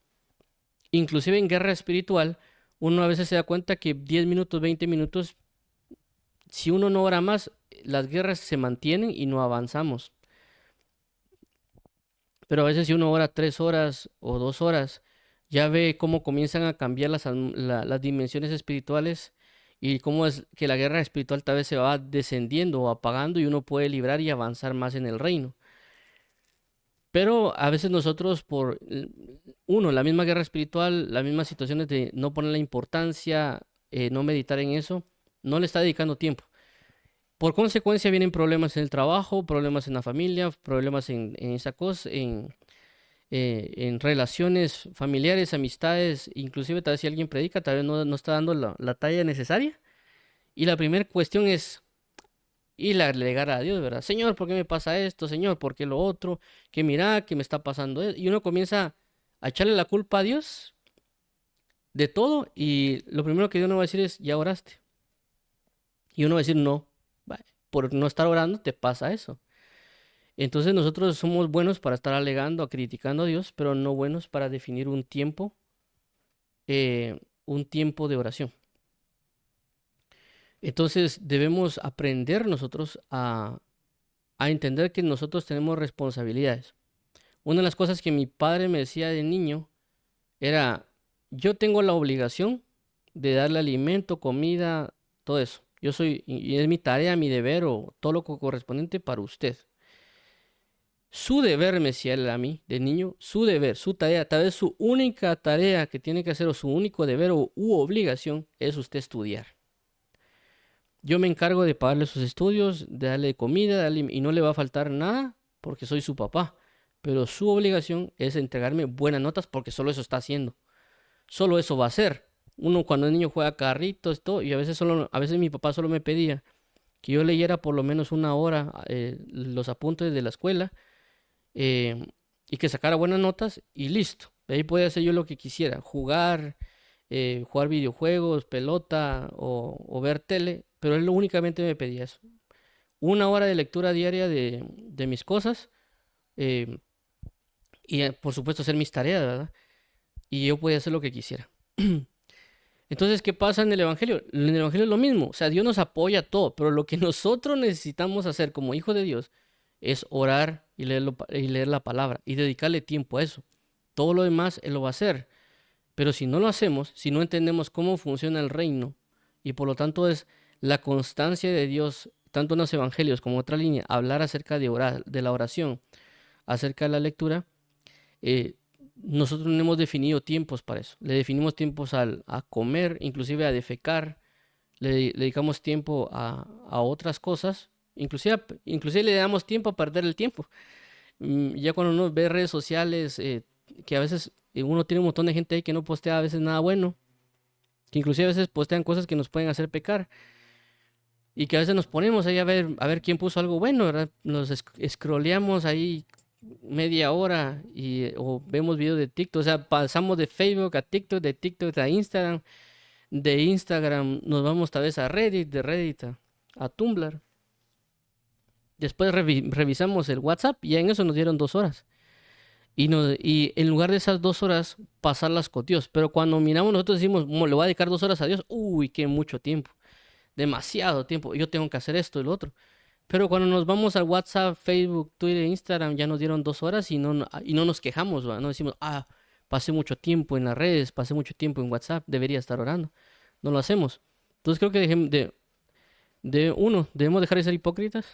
Inclusive en guerra espiritual, uno a veces se da cuenta que 10 minutos, 20 minutos, si uno no ora más, las guerras se mantienen y no avanzamos. Pero a veces si uno ora 3 horas o 2 horas, ya ve cómo comienzan a cambiar las dimensiones espirituales y cómo es que la guerra espiritual tal vez se va descendiendo o apagando y uno puede librar y avanzar más en el reino. Pero a veces nosotros uno, la misma guerra espiritual, las mismas situaciones de no poner la importancia, no meditar en eso, no le está dedicando tiempo. Por consecuencia vienen problemas en el trabajo, problemas en la familia, problemas en esa cosa, en relaciones familiares, amistades, inclusive tal vez si alguien predica, tal vez no está dando la talla necesaria. Y la primera cuestión es ir a alegar a Dios, ¿verdad? Señor, ¿por qué me pasa esto? Señor, ¿por qué lo otro? Que mira, que me está pasando esto. Y uno comienza a echarle la culpa a Dios de todo y lo primero que Dios nos va a decir es, ¿ya oraste? Y uno va a decir, no, por no estar orando te pasa eso. Entonces nosotros somos buenos para estar alegando, criticando a Dios, pero no buenos para definir un tiempo de oración. Entonces debemos aprender nosotros a entender que nosotros tenemos responsabilidades. Una de las cosas que mi padre me decía de niño era, yo tengo la obligación de darle alimento, comida, todo eso. Y es mi tarea, mi deber o todo lo correspondiente para usted. Su deber, me decía él a mí, de niño, su deber, su tarea, tal vez su única tarea que tiene que hacer o su único deber u obligación es usted estudiar. Yo me encargo de pagarle sus estudios, de darle comida, y no le va a faltar nada porque soy su papá. Pero su obligación es entregarme buenas notas porque solo eso está haciendo. Solo eso va a hacer. Uno cuando el niño juega carritos, todo, y a veces mi papá solo me pedía que yo leyera por lo menos 1 hora los apuntes de la escuela eh, y que sacara buenas notas y listo. De ahí podía hacer yo lo que quisiera, jugar videojuegos, pelota o ver tele, pero él únicamente me pedía eso. 1 hora de lectura diaria de mis cosas eh, y por supuesto hacer mis tareas, ¿verdad? Y yo podía hacer lo que quisiera. Entonces, ¿qué pasa en el Evangelio? En el Evangelio es lo mismo, o sea, Dios nos apoya todo, pero lo que nosotros necesitamos hacer como hijos de Dios es orar y leer la palabra y dedicarle tiempo a eso. Todo lo demás Él lo va a hacer. Pero si no lo hacemos, si no entendemos cómo funciona el reino, y por lo tanto es la constancia de Dios tanto en los evangelios como en otra línea, hablar acerca de orar, de la oración, acerca de la lectura, eh, nosotros no hemos definido tiempos para eso. Le definimos tiempos a comer, inclusive a defecar, le dedicamos tiempo a otras cosas, inclusive le damos tiempo a perder el tiempo. Ya cuando uno ve redes sociales, que a veces uno tiene un montón de gente ahí que no postea a veces nada bueno, que inclusive a veces postean cosas que nos pueden hacer pecar, y que a veces nos ponemos ahí a ver quién puso algo bueno, ¿verdad? Nos scrolleamos ahí media hora o vemos videos de TikTok, o sea, pasamos de Facebook a TikTok, de TikTok a Instagram, de Instagram nos vamos tal vez a Reddit, de Reddit a Tumblr. Después revisamos el WhatsApp y en eso nos dieron 2 horas. Y en lugar de esas 2 horas, pasarlas con Dios. Pero cuando miramos, nosotros decimos, le voy a dedicar 2 horas a Dios. Uy, qué mucho tiempo. Demasiado tiempo. Yo tengo que hacer esto y lo otro. Pero cuando nos vamos al WhatsApp, Facebook, Twitter, Instagram, ya nos dieron 2 horas y no nos quejamos, ¿va? No decimos, pasé mucho tiempo en las redes, pasé mucho tiempo en WhatsApp, debería estar orando. No lo hacemos. Entonces creo que debemos dejar de ser hipócritas.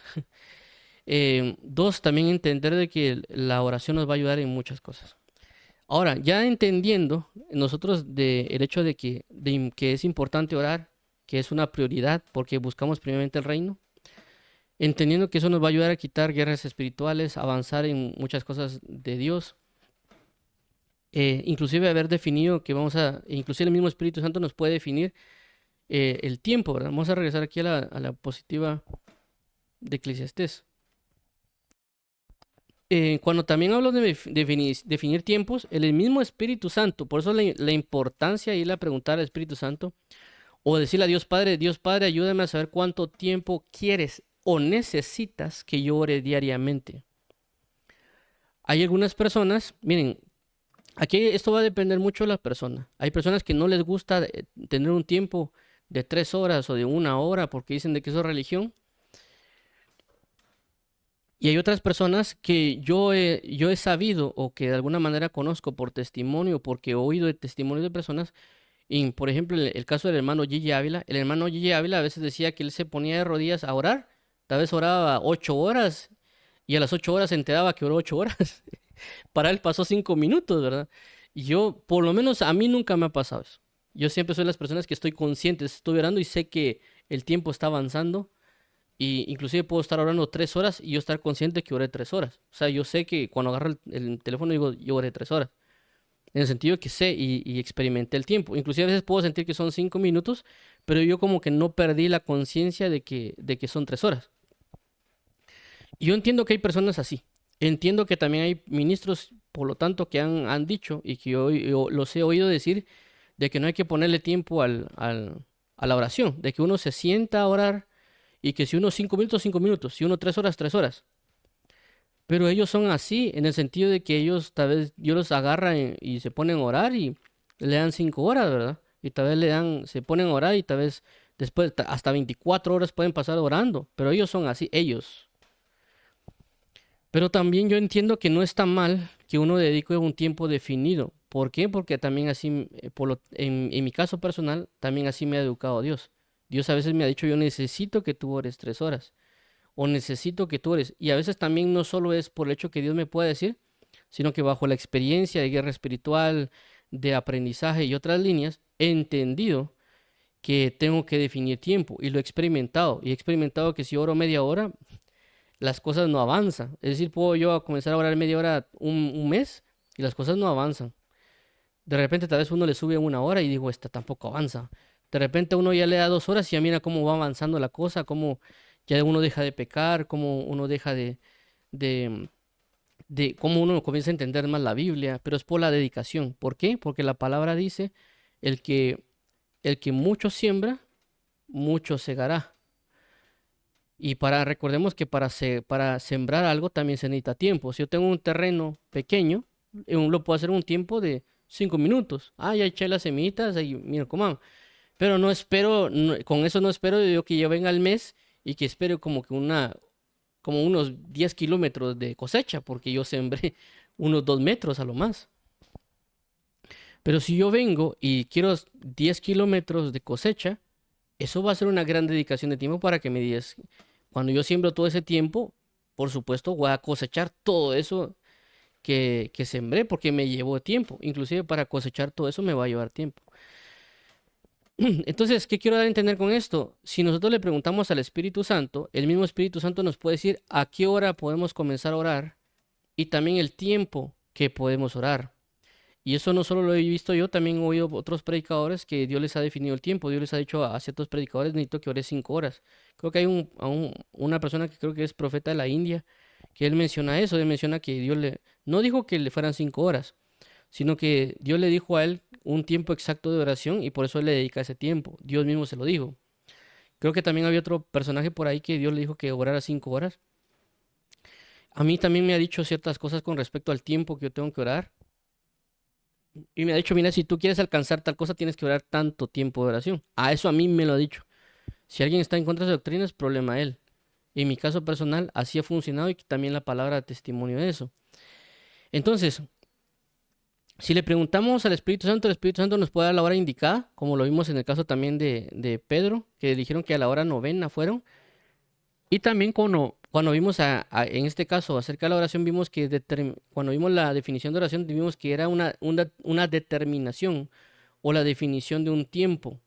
Dos, también entender de que la oración nos va a ayudar en muchas cosas. Ahora, ya entendiendo nosotros el hecho que es importante orar, que es una prioridad porque buscamos primeramente el reino, entendiendo que eso nos va a ayudar a quitar guerras espirituales, avanzar en muchas cosas de Dios, inclusive haber definido inclusive el mismo Espíritu Santo nos puede definir el tiempo, ¿verdad? Vamos a regresar aquí a la positiva de Eclesiastés. Cuando también hablo de definir tiempos, el mismo Espíritu Santo, por eso la importancia de ir a preguntar al Espíritu Santo, o decirle a Dios Padre, ayúdame a saber cuánto tiempo quieres o necesitas que yo ore diariamente. Hay algunas personas, miren, aquí esto va a depender mucho de la persona. Hay personas que no les gusta tener un tiempo de 3 horas o de 1 hora porque dicen de que eso es religión. Y hay otras personas que yo he sabido o que de alguna manera conozco por testimonio, porque he oído de testimonios de personas. Y por ejemplo, el caso del hermano Gigi Ávila, el hermano Gigi Ávila a veces decía que él se ponía de rodillas a orar, tal vez oraba 8 horas y a las 8 horas se enteraba que oró 8 horas. Para él pasó 5 minutos, ¿verdad? Y yo, por lo menos a mí nunca me ha pasado eso. Yo siempre soy de las personas que estoy consciente, estoy orando y sé que el tiempo está avanzando. Y inclusive puedo estar orando 3 horas y yo estar consciente que oré 3 horas. O sea, yo sé que cuando agarro el teléfono digo, yo oré 3 horas. En el sentido que sé y experimenté el tiempo. Inclusive a veces puedo sentir que son 5 minutos, pero yo como que no perdí la conciencia de que son 3 horas. Y yo entiendo que hay personas así. Entiendo que también hay ministros, por lo tanto, que han dicho y que yo los he oído decir de que no hay que ponerle tiempo a la oración, de que uno se sienta a orar y que si uno 5 minutos, 5 minutos, si uno 3 horas, 3 horas. Pero ellos son así, en el sentido de que ellos tal vez Dios los agarra y se ponen a orar y le dan 5 horas, ¿verdad? Y tal vez se ponen a orar y tal vez después hasta 24 horas pueden pasar orando. Pero ellos son así, ellos. Pero también yo entiendo que no está mal que uno dedique un tiempo definido. ¿Por qué? Porque también así, en mi caso personal, también así me ha educado Dios. Dios a veces me ha dicho, yo necesito que tú ores 3 horas. O necesito que tú ores. Y a veces también no solo es por el hecho que Dios me pueda decir, sino que bajo la experiencia de guerra espiritual, de aprendizaje y otras líneas, he entendido que tengo que definir tiempo. Y lo he experimentado. Y he experimentado que si oro media hora, las cosas no avanzan. Es decir, puedo yo comenzar a orar media hora un mes y las cosas no avanzan. De repente tal vez uno le sube 1 hora y digo, esta tampoco avanza. De repente uno ya le da 2 horas y ya mira cómo va avanzando la cosa, cómo ya uno deja de pecar, cómo uno deja de, cómo uno comienza a entender más la Biblia, pero es por la dedicación. ¿Por qué? Porque la palabra dice, el que, el que mucho siembra, mucho segará. Y recordemos que para sembrar algo también se necesita tiempo. Si yo tengo un terreno pequeño, lo puedo hacer en un tiempo de 5 minutos. Ya eché las semillitas, ahí, mira cómo. Pero no espero, con eso no espero yo que yo venga al mes y que espero como unos 10 kilómetros de cosecha, porque yo sembré unos 2 metros a lo más. Pero si yo vengo y quiero 10 kilómetros de cosecha, eso va a ser una gran dedicación de tiempo para que me digas cuando yo siembro todo ese tiempo, por supuesto voy a cosechar todo eso que sembré porque me llevó tiempo. Inclusive para cosechar todo eso me va a llevar tiempo. Entonces, ¿qué quiero dar a entender con esto? Si nosotros le preguntamos al Espíritu Santo, el mismo Espíritu Santo nos puede decir a qué hora podemos comenzar a orar y también el tiempo que podemos orar. Y eso no solo lo he visto yo, también he oído otros predicadores que Dios les ha definido el tiempo. Dios les ha dicho a ciertos predicadores, necesito que ores 5 horas. Creo que hay una persona que creo que es profeta de la India, que él menciona eso, él menciona que Dios le, no dijo que le fueran 5 horas, sino que Dios le dijo a él un tiempo exacto de oración y por eso él le dedica ese tiempo. Dios mismo se lo dijo. Creo que también había otro personaje por ahí que Dios le dijo que orara 5 horas. A mí también me ha dicho ciertas cosas con respecto al tiempo que yo tengo que orar. Y me ha dicho, mira, si tú quieres alcanzar tal cosa, tienes que orar tanto tiempo de oración. A eso a mí me lo ha dicho. Si alguien está en contra de esa doctrina, es problema de él. En mi caso personal, así ha funcionado y también la palabra testimonio de eso. Entonces, si le preguntamos al Espíritu Santo, el Espíritu Santo nos puede dar la hora indicada, como lo vimos en el caso también de Pedro, que dijeron que a la hora novena fueron. Y también cuando vimos en este caso acerca de la oración, vimos que cuando vimos la definición de oración, vimos que era una determinación o la definición de un tiempo,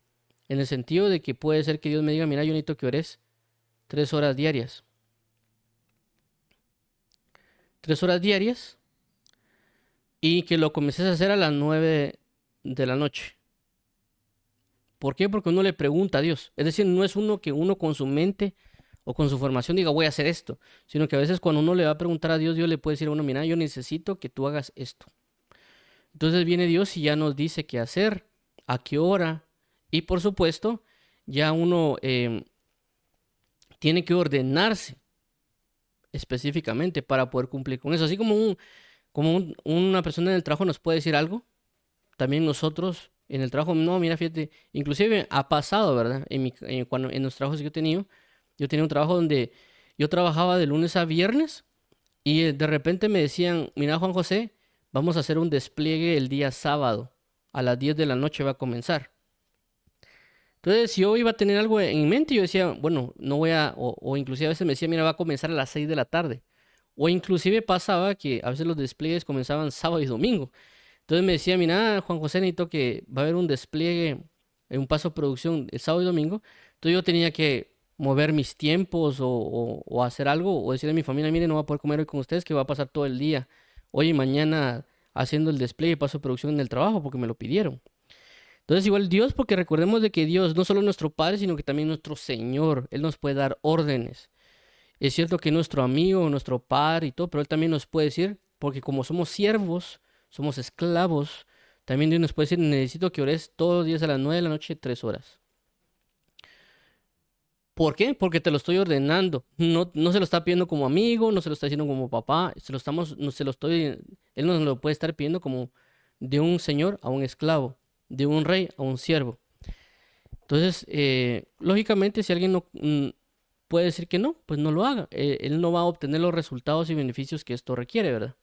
en el sentido de que puede ser que Dios me diga, mira, yo necesito que ores 3 horas diarias. 3 horas diarias y que lo comences a hacer a las 9 de la noche. ¿Por qué? Porque uno le pregunta a Dios. Es decir, no es uno que uno con su mente o con su formación diga voy a hacer esto, sino que a veces cuando uno le va a preguntar a Dios, Dios le puede decir a uno, mira, yo necesito que tú hagas esto. Entonces viene Dios y ya nos dice qué hacer, a qué hora, y por supuesto, ya uno tiene que ordenarse específicamente para poder cumplir con eso. Así como una persona en el trabajo nos puede decir algo, también nosotros en el trabajo, no, mira, fíjate, inclusive ha pasado, ¿verdad? En los trabajos que yo tenía un trabajo donde yo trabajaba de lunes a viernes y de repente me decían, mira, Juan José, vamos a hacer un despliegue el día sábado, a las 10 de la noche va a comenzar. Entonces, si yo iba a tener algo en mente, yo decía, bueno, no voy a, o inclusive a veces me decía, mira, va a comenzar a las 6 de la tarde. O inclusive pasaba que a veces los despliegues comenzaban sábado y domingo. Entonces me decía, mira, Juan José, necesito que va a haber un despliegue, un paso de producción el sábado y domingo. Entonces yo tenía que mover mis tiempos o hacer algo, o decirle a mi familia, mire, no voy a poder comer hoy con ustedes, que va a pasar todo el día, hoy y mañana haciendo el despliegue y paso de producción en el trabajo, porque me lo pidieron. Entonces igual Dios, porque recordemos de que Dios no solo es nuestro Padre, sino que también nuestro Señor. Él nos puede dar órdenes. Es cierto que es nuestro amigo, nuestro Padre y todo, pero Él también nos puede decir, porque como somos siervos, somos esclavos, también Dios nos puede decir, necesito que ores todos los días a las 9 de la noche, 3 horas. ¿Por qué? Porque te lo estoy ordenando. No, no se lo está pidiendo como amigo, no se lo está diciendo como papá, no se lo estoy, Él nos lo puede estar pidiendo como de un señor a un esclavo, de un rey a un siervo. Entonces, lógicamente, si alguien no puede decir que no, pues no lo haga. Él no va a obtener los resultados y beneficios que esto requiere, ¿verdad?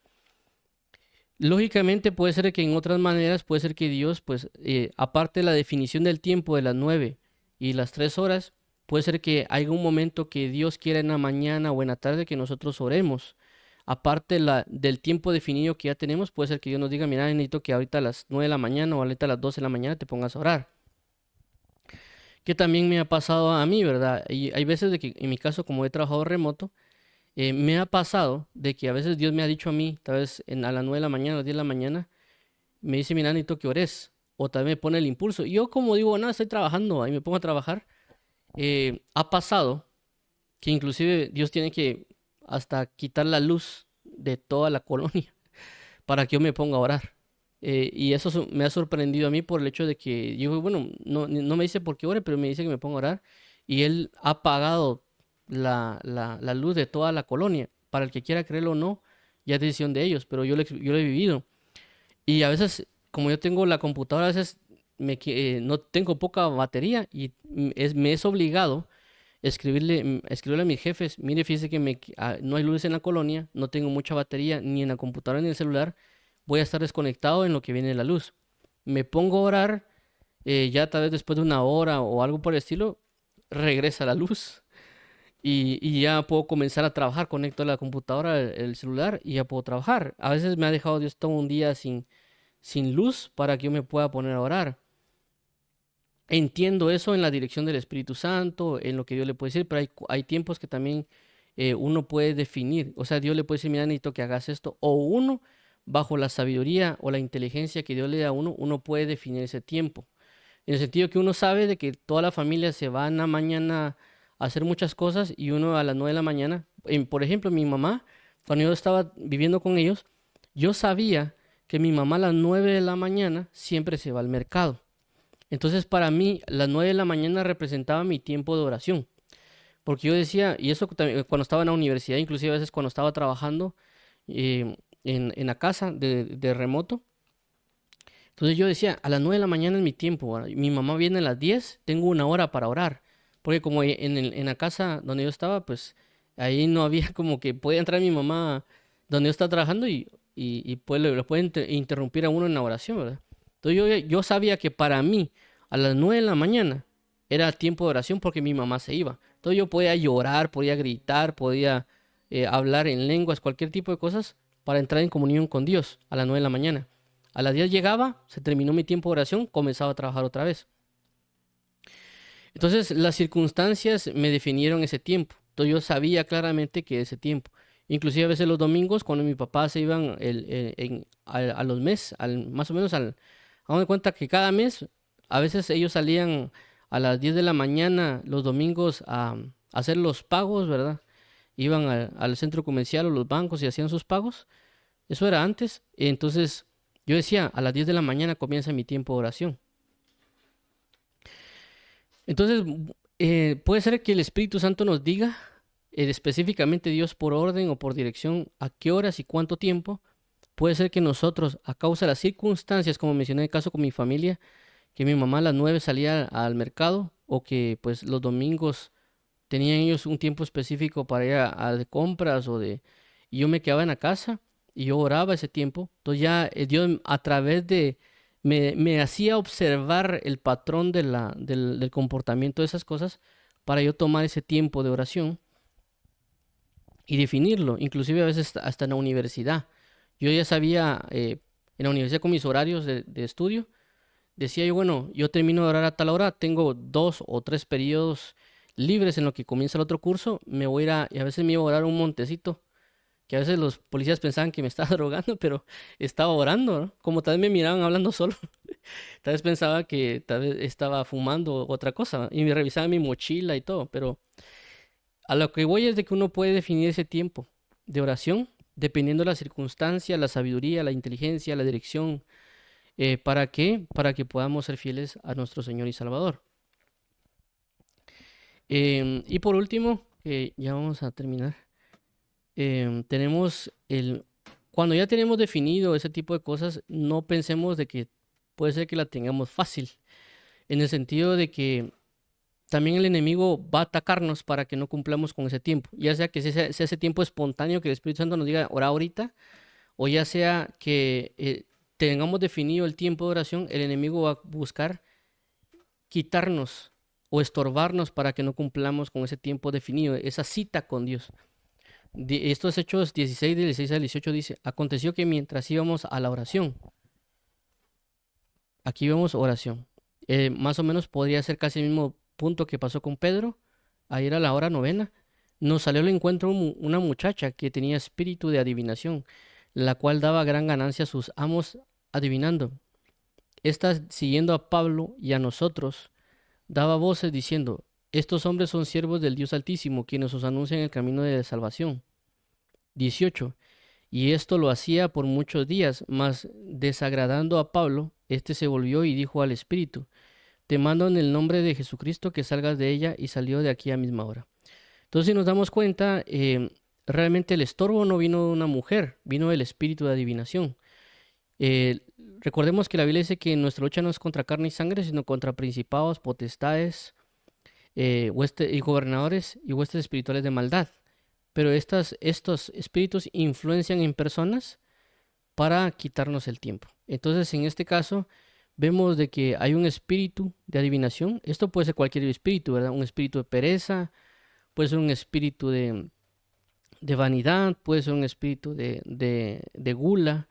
Lógicamente puede ser que en otras maneras, puede ser que Dios, pues, aparte de la definición del tiempo de las 9 y las 3 horas, puede ser que haya un momento que Dios quiera en la mañana o en la tarde que nosotros oremos. Aparte del tiempo definido que ya tenemos, puede ser que Dios nos diga, mira, necesito que ahorita a las 9 de la mañana o ahorita a las 12 de la mañana te pongas a orar. Que también me ha pasado a mí, ¿verdad? Y hay veces de que en mi caso, como he trabajado remoto, me ha pasado de que a veces Dios me ha dicho a mí, tal vez a las 9 de la mañana, a las 10 de la mañana, me dice, mira, necesito que ores. O también me pone el impulso. Y yo como digo, no, estoy trabajando, ahí me pongo a trabajar. Ha pasado que inclusive Dios tiene que hasta quitar la luz de toda la colonia para que yo me ponga a orar. Y eso me ha sorprendido a mí por el hecho de que yo, bueno, no me dice por qué ore, pero me dice que me ponga a orar. Y Él ha apagado la luz de toda la colonia. Para el que quiera creerlo o no, ya es decisión de ellos, pero yo lo he vivido. Y a veces, como yo tengo la computadora, a veces no tengo poca batería y me es obligado escribirle a mis jefes, mire, fíjese que no hay luz en la colonia, no tengo mucha batería ni en la computadora ni en el celular, voy a estar desconectado en lo que viene la luz. Me pongo a orar, ya tal vez después de una hora o algo por el estilo, regresa la luz. y ya puedo comenzar a trabajar. Conecto la computadora, el celular y ya puedo trabajar. A veces me ha dejado Dios todo un día sin luz para que yo me pueda poner a orar. Entiendo eso en la dirección del Espíritu Santo, en lo que Dios le puede decir, pero hay tiempos que también uno puede definir. O sea, Dios le puede decir, mira, necesito que hagas esto. O uno, bajo la sabiduría o la inteligencia que Dios le da a uno, uno puede definir ese tiempo. En el sentido que uno sabe de que toda la familia se va en la mañana a hacer muchas cosas y uno a las 9 de la mañana, por ejemplo, mi mamá, cuando yo estaba viviendo con ellos, yo sabía que mi mamá a las 9 de la mañana siempre se va al mercado. Entonces para mí las 9 de la mañana representaba mi tiempo de oración. Porque yo decía, y eso también cuando estaba en la universidad, inclusive a veces cuando estaba trabajando en la casa de remoto, entonces yo decía, a las 9 de la mañana es mi tiempo, ¿verdad? Mi mamá viene a las 10, tengo una hora para orar. Porque como en la casa donde yo estaba, pues ahí no había como que podía entrar mi mamá donde yo estaba trabajando y pues le puede interrumpir a uno en la oración, ¿verdad? Entonces yo sabía que para mí a las 9 de la mañana era tiempo de oración porque mi mamá se iba. Entonces yo podía llorar, podía gritar, podía hablar en lenguas, cualquier tipo de cosas para entrar en comunión con Dios a las 9 de la mañana. A las 10 llegaba, se terminó mi tiempo de oración, comenzaba a trabajar otra vez. Entonces las circunstancias me definieron ese tiempo. Entonces yo sabía claramente que ese tiempo. Inclusive a veces los domingos, cuando mi papá se iban a los meses, más o menos hago de cuenta que cada mes, a veces ellos salían a las 10 de la mañana los domingos a hacer los pagos, ¿verdad? Iban al centro comercial o los bancos y hacían sus pagos. Eso era antes. Entonces yo decía, a las 10 de la mañana comienza mi tiempo de oración. Entonces, puede ser que el Espíritu Santo nos diga específicamente Dios por orden o por dirección a qué horas y cuánto tiempo. Puede ser que nosotros, a causa de las circunstancias, como mencioné el caso con mi familia, que mi mamá a las 9 salía al mercado o que pues los domingos tenían ellos un tiempo específico para ir de compras y yo me quedaba en la casa y yo oraba ese tiempo. Entonces ya Dios a través me hacía observar el patrón del comportamiento de esas cosas para yo tomar ese tiempo de oración y definirlo, inclusive a veces hasta en la universidad. Yo ya sabía, en la universidad con mis horarios de estudio, decía yo, bueno, yo termino de orar a tal hora, tengo 2 o 3 periodos libres en lo que comienza el otro curso, me voy a ir y a veces me iba a orar a un montecito, que a veces los policías pensaban que me estaba drogando, pero estaba orando, ¿no? Como tal vez me miraban hablando solo, tal vez pensaba que tal vez estaba fumando otra cosa, y me revisaba mi mochila y todo, pero a lo que voy es de que uno puede definir ese tiempo de oración dependiendo de la circunstancia, la sabiduría, la inteligencia, la dirección. ¿Para qué? Para que podamos ser fieles a nuestro Señor y Salvador. Y por último, ya vamos a terminar. Tenemos cuando ya tenemos definido ese tipo de cosas, no pensemos de que puede ser que la tengamos fácil, en el sentido de que también el enemigo va a atacarnos para que no cumplamos con ese tiempo, ya sea que sea ese tiempo espontáneo que el Espíritu Santo nos diga, ora ahorita, o ya sea que tengamos definido el tiempo de oración, el enemigo va a buscar quitarnos o estorbarnos para que no cumplamos con ese tiempo definido, esa cita con Dios. Estos Hechos 16, 16 al 18 dice, aconteció que mientras íbamos a la oración, aquí vemos oración, más o menos podría ser casi el mismo punto que pasó con Pedro, a ir a la hora novena, nos salió al encuentro una muchacha que tenía espíritu de adivinación, la cual daba gran ganancia a sus amos adivinando. Esta, siguiendo a Pablo y a nosotros, daba voces diciendo, estos hombres son siervos del Dios Altísimo, quienes os anuncian el camino de salvación. 18. Y esto lo hacía por muchos días, mas desagradando a Pablo, éste se volvió y dijo al Espíritu, te mando en el nombre de Jesucristo que salgas de ella, y salió de aquí a misma hora. Entonces, si nos damos cuenta, realmente el estorbo no vino de una mujer, vino del espíritu de adivinación. Eh, Recordemos que la Biblia dice que nuestra lucha no es contra carne y sangre, sino contra principados, potestades, y gobernadores y huestes espirituales de maldad. Pero estos espíritus influencian en personas para quitarnos el tiempo. Entonces, en este caso, vemos de que hay un espíritu de adivinación. Esto puede ser cualquier espíritu, ¿verdad? Un espíritu de pereza, puede ser un espíritu de vanidad, puede ser un espíritu de gula,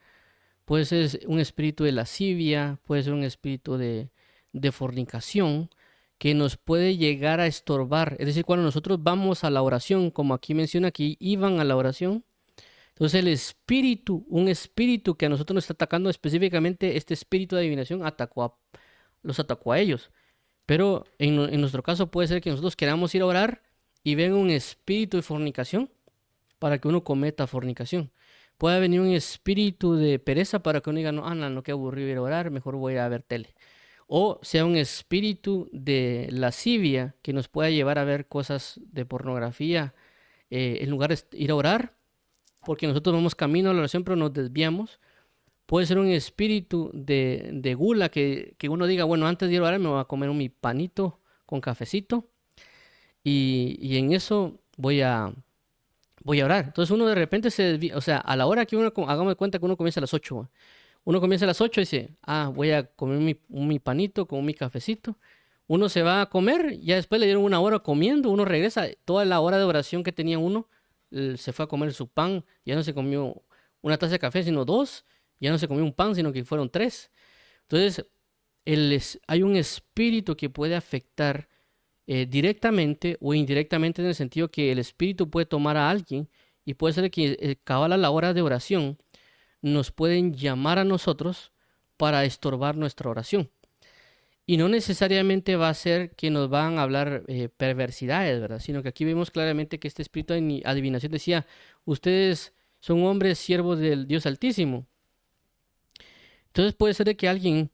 puede ser un espíritu de lascivia, puede ser un espíritu de fornicación que nos puede llegar a estorbar. Es decir, cuando nosotros vamos a la oración, como aquí menciona que iban a la oración, entonces el espíritu, un espíritu que a nosotros nos está atacando específicamente, este espíritu de adivinación los atacó a ellos. Pero en nuestro caso puede ser que nosotros queramos ir a orar y venga un espíritu de fornicación para que uno cometa fornicación. Puede venir un espíritu de pereza para que uno diga, no, Ana, no, qué aburrido ir a orar, mejor voy a ver tele. O sea un espíritu de lascivia que nos pueda llevar a ver cosas de pornografía en lugar de ir a orar, porque nosotros vamos camino a la oración pero nos desviamos. Puede ser un espíritu de gula que uno diga, bueno, antes de ir a orar me voy a comer mi panito con cafecito y en eso voy a orar. Entonces uno de repente se desvía, o sea, a la hora que uno, hagamos de cuenta que uno comienza a las 8, ¿va? Uno comienza a las 8 y dice, voy a comer mi panito con mi cafecito. Uno se va a comer, ya después le dieron una hora comiendo, uno regresa, toda la hora de oración que tenía uno, se fue a comer su pan, ya no se comió una taza de café, sino dos, ya no se comió un pan, sino que fueron tres. Entonces, hay un espíritu que puede afectar directamente o indirectamente en el sentido que el espíritu puede tomar a alguien y puede ser que cabal a la hora de oración nos pueden llamar a nosotros para estorbar nuestra oración. Y no necesariamente va a ser que nos van a hablar perversidades, ¿verdad? Sino que aquí vemos claramente que este espíritu de adivinación decía, ustedes son hombres siervos del Dios Altísimo. Entonces puede ser de que alguien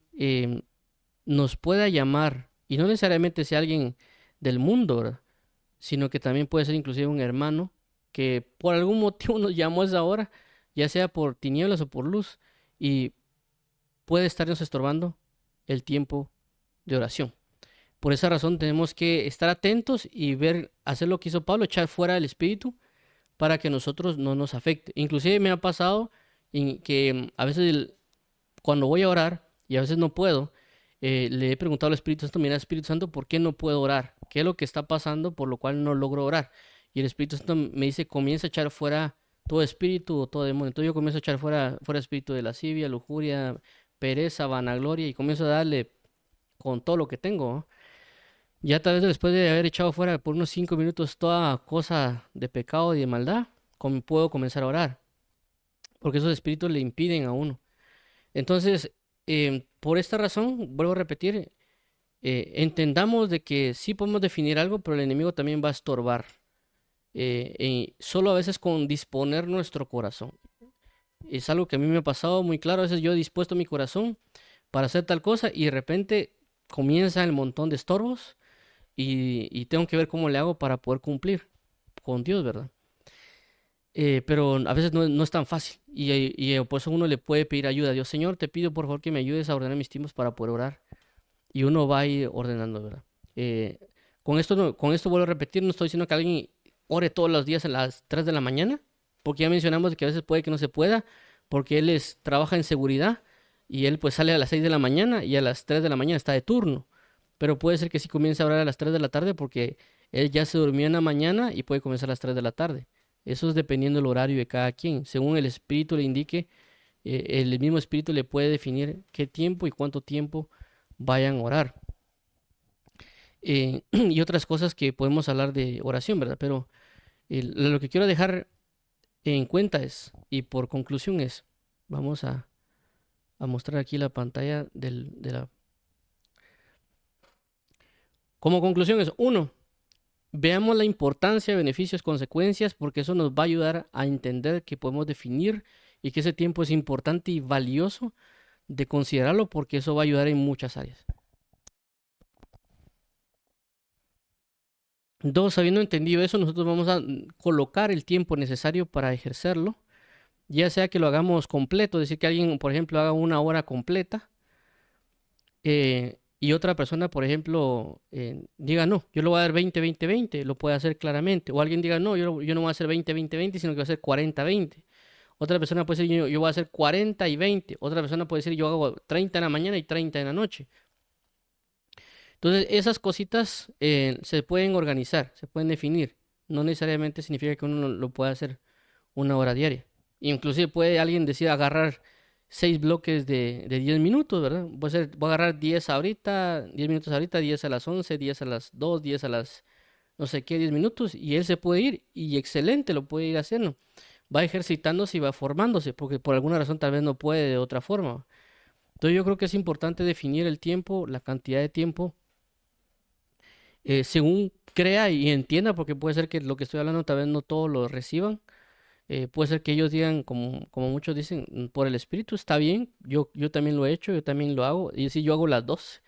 nos pueda llamar, y no necesariamente sea alguien del mundo, ¿verdad? Sino que también puede ser inclusive un hermano que por algún motivo nos llamó a esa hora, ya sea por tinieblas o por luz, y puede estarnos estorbando el tiempo de oración. Por esa razón tenemos que estar atentos y ver, hacer lo que hizo Pablo, echar fuera el espíritu para que nosotros no nos afecte. Inclusive me ha pasado que a veces cuando voy a orar y a veces no puedo, le he preguntado al Espíritu Santo, mira Espíritu Santo, ¿por qué no puedo orar? ¿Qué es lo que está pasando por lo cual no logro orar? Y el Espíritu Santo me dice, comienza a echar fuera todo espíritu o todo demonio. Entonces yo comienzo a echar fuera espíritu de lascivia, lujuria, pereza, vanagloria y comienzo a darle con todo lo que tengo, ¿no? Ya tal vez después de haber echado fuera por unos 5 minutos toda cosa de pecado y de maldad, puedo comenzar a orar, porque esos espíritus le impiden a uno. Entonces, por esta razón, vuelvo a repetir, entendamos de que sí podemos definir algo, pero el enemigo también va a estorbar, solo a veces con disponer nuestro corazón. Es algo que a mí me ha pasado muy claro, a veces yo he dispuesto mi corazón para hacer tal cosa y de repente comienza el montón de estorbos y tengo que ver cómo le hago para poder cumplir con Dios, ¿verdad? Pero a veces no es tan fácil y por eso uno le puede pedir ayuda a Dios. Señor, te pido por favor que me ayudes a ordenar mis tiempos para poder orar. Y uno va a ir ordenando, ¿verdad? Con esto vuelvo a repetir, no estoy diciendo que alguien ore todos los días a las 3 de la mañana, porque ya mencionamos que a veces puede que no se pueda, porque él trabaja en seguridad y él pues sale a las 6 de la mañana y a las 3 de la mañana está de turno. Pero puede ser que sí comience a orar a las 3 de la tarde porque él ya se durmió en la mañana y puede comenzar a las 3 de la tarde. Eso es dependiendo del horario de cada quien. Según el espíritu le indique, el mismo espíritu le puede definir qué tiempo y cuánto tiempo vayan a orar. Y otras cosas que podemos hablar de oración, ¿verdad? Pero lo que quiero dejar en cuenta es, y por conclusión es, vamos a mostrar aquí la pantalla de la... Como conclusión es, uno, veamos la importancia, beneficios, consecuencias, porque eso nos va a ayudar a entender que podemos definir y que ese tiempo es importante y valioso de considerarlo porque eso va a ayudar en muchas áreas. Dos, habiendo entendido eso, nosotros vamos a colocar el tiempo necesario para ejercerlo, ya sea que lo hagamos completo, decir que alguien, por ejemplo, haga una hora completa y otra persona, por ejemplo, diga, no, yo lo voy a dar 20-20-20, lo puede hacer claramente. O alguien diga, no, yo no voy a hacer 20-20-20, sino que voy a hacer 40-20. Otra persona puede decir, yo voy a hacer 40 y 20. Otra persona puede decir, yo hago 30 en la mañana y 30 en la noche. Entonces, esas cositas se pueden organizar, se pueden definir. no necesariamente significa que uno lo pueda hacer una hora diaria. Inclusive puede alguien decir agarrar 6 bloques de 10 minutos, ¿verdad? Voy a agarrar 10 ahorita, 10 minutos ahorita, 10 a las 11, 10 a las 2, 10 a las no sé qué, 10 minutos, y él se puede ir, y excelente, lo puede ir haciendo. Va ejercitándose y va formándose, porque por alguna razón tal vez no puede de otra forma. Entonces yo creo que es importante definir el tiempo, la cantidad de tiempo, según crea y entienda, porque puede ser que lo que estoy hablando tal vez no todos lo reciban. Puede ser que ellos digan, como muchos dicen, por el espíritu está bien, yo también lo he hecho, yo también lo hago, y sí, yo hago las dos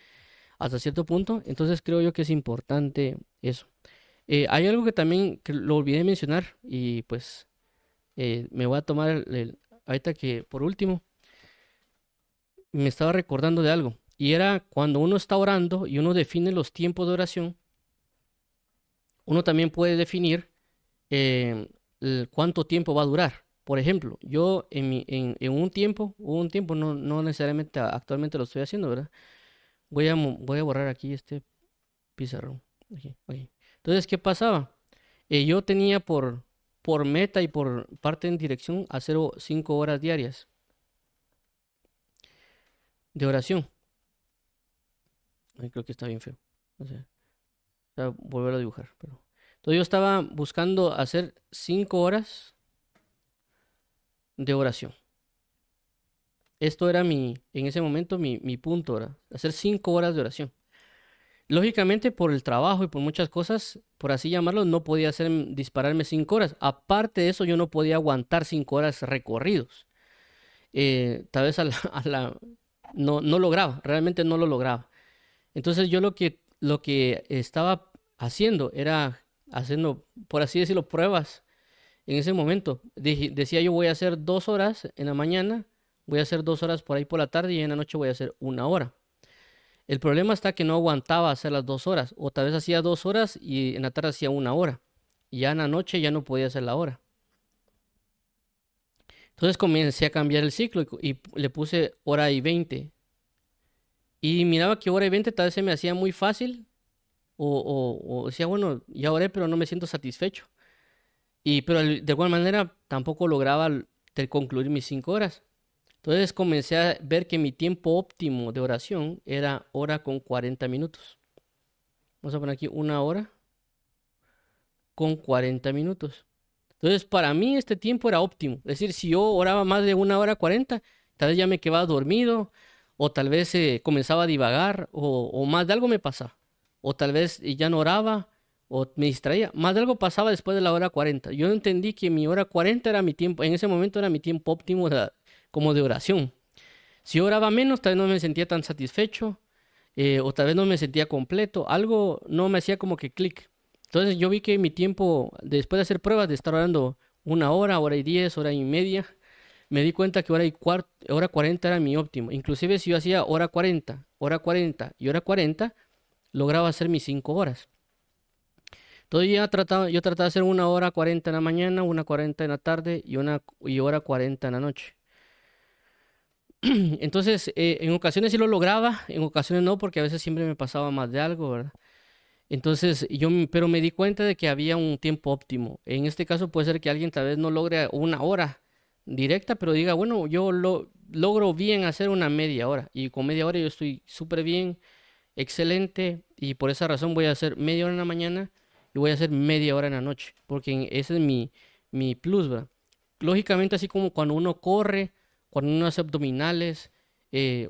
hasta cierto punto, entonces creo yo que es importante eso. Hay algo que también que lo olvidé mencionar y pues me voy a tomar ahorita que por último me estaba recordando de algo, y era cuando uno está orando y uno define los tiempos de oración, uno también puede definir eh, cuánto tiempo va a durar. Por ejemplo, yo en un tiempo, hubo un tiempo, no necesariamente actualmente lo estoy haciendo, ¿verdad? Voy a borrar aquí este pizarrón. Aquí, aquí. Entonces, ¿qué pasaba? Yo tenía por meta y por parte en dirección hacer 5 horas diarias de oración. Ay, creo que está bien feo. O sea, volver a dibujar. Entonces yo estaba buscando hacer 5 horas de oración. Esto era en ese momento mi punto, era hacer 5 horas de oración. Lógicamente, por el trabajo y por muchas cosas, por así llamarlo, no podía dispararme 5 horas. Aparte de eso, yo no podía aguantar 5 horas recorridos. Tal vez no lograba, realmente no lo lograba. Entonces yo lo que estaba haciendo era haciendo, por así decirlo, pruebas en ese momento. Decía yo voy a hacer 2 horas en la mañana, voy a hacer 2 horas por ahí por la tarde y en la noche voy a hacer 1 hora. El problema está que no aguantaba hacer las 2 horas, o tal vez hacía 2 horas y en la tarde hacía 1 hora. Y ya en la noche ya no podía hacer la hora. Entonces comencé a cambiar el ciclo y le puse hora y 20. Y miraba que hora y 20 tal vez se me hacía muy fácil, o decía, bueno, ya oré, pero no me siento satisfecho. Pero de igual manera tampoco lograba concluir mis 5 horas. Entonces comencé a ver que mi tiempo óptimo de oración era hora con 40 minutos. Vamos a poner aquí 1 hora con 40 minutos. Entonces, para mí este tiempo era óptimo. Es decir, si yo oraba más de 1 hora 40, tal vez ya me quedaba dormido, o tal vez comenzaba a divagar, o más de algo me pasaba. O tal vez ya no oraba, o me distraía. Más de algo pasaba después de la hora 40. Yo entendí que mi hora 40 era mi tiempo, en ese momento era mi tiempo óptimo como de oración. Si yo oraba menos, tal vez no me sentía tan satisfecho, o tal vez no me sentía completo. Algo no me hacía como que clic. Entonces yo vi que mi tiempo, después de hacer pruebas, de estar orando 1 hora, hora y 10, hora y media, me di cuenta que hora 40 era mi óptimo. Inclusive si yo hacía hora 40 y hora 40, lograba hacer mis 5 horas. Entonces yo trataba de hacer 1 hora 40 en la mañana, 1 40 en la tarde y hora 40 en la noche. Entonces, en ocasiones sí lo lograba, en ocasiones no, porque a veces siempre me pasaba más de algo, ¿verdad? Entonces, pero me di cuenta de que había un tiempo óptimo. En este caso puede ser que alguien tal vez no logre 1 hora directa, pero diga, bueno, yo logro bien hacer una media hora. Y con media hora yo estoy súper bien, excelente. Y por esa razón voy a hacer media hora en la mañana y voy a hacer media hora en la noche. Porque ese es mi plus, ¿verdad? Lógicamente, así como cuando uno corre, cuando uno hace abdominales,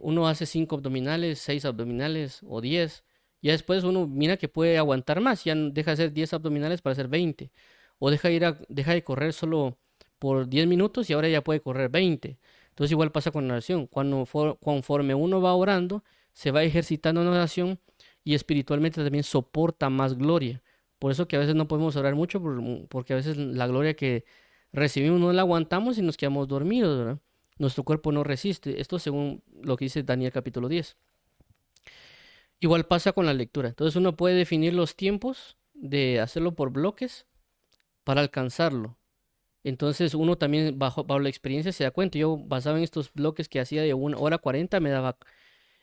uno hace 5 abdominales, 6 abdominales o 10. Ya después uno mira que puede aguantar más, ya deja de hacer 10 abdominales para hacer 20. O deja de correr solo por 10 minutos y ahora ya puede correr 20. Entonces igual pasa con la oración. Conforme uno va orando, se va ejercitando en la oración y espiritualmente también soporta más gloria. Por eso que a veces no podemos orar mucho porque a veces la gloria que recibimos no la aguantamos y nos quedamos dormidos, ¿verdad? Nuestro cuerpo no resiste. Esto según lo que dice Daniel capítulo 10. Igual pasa con la lectura. Entonces uno puede definir los tiempos de hacerlo por bloques para alcanzarlo. Entonces uno también bajo la experiencia se da cuenta. Yo basado en estos bloques que hacía de 1 hora 40 me daba...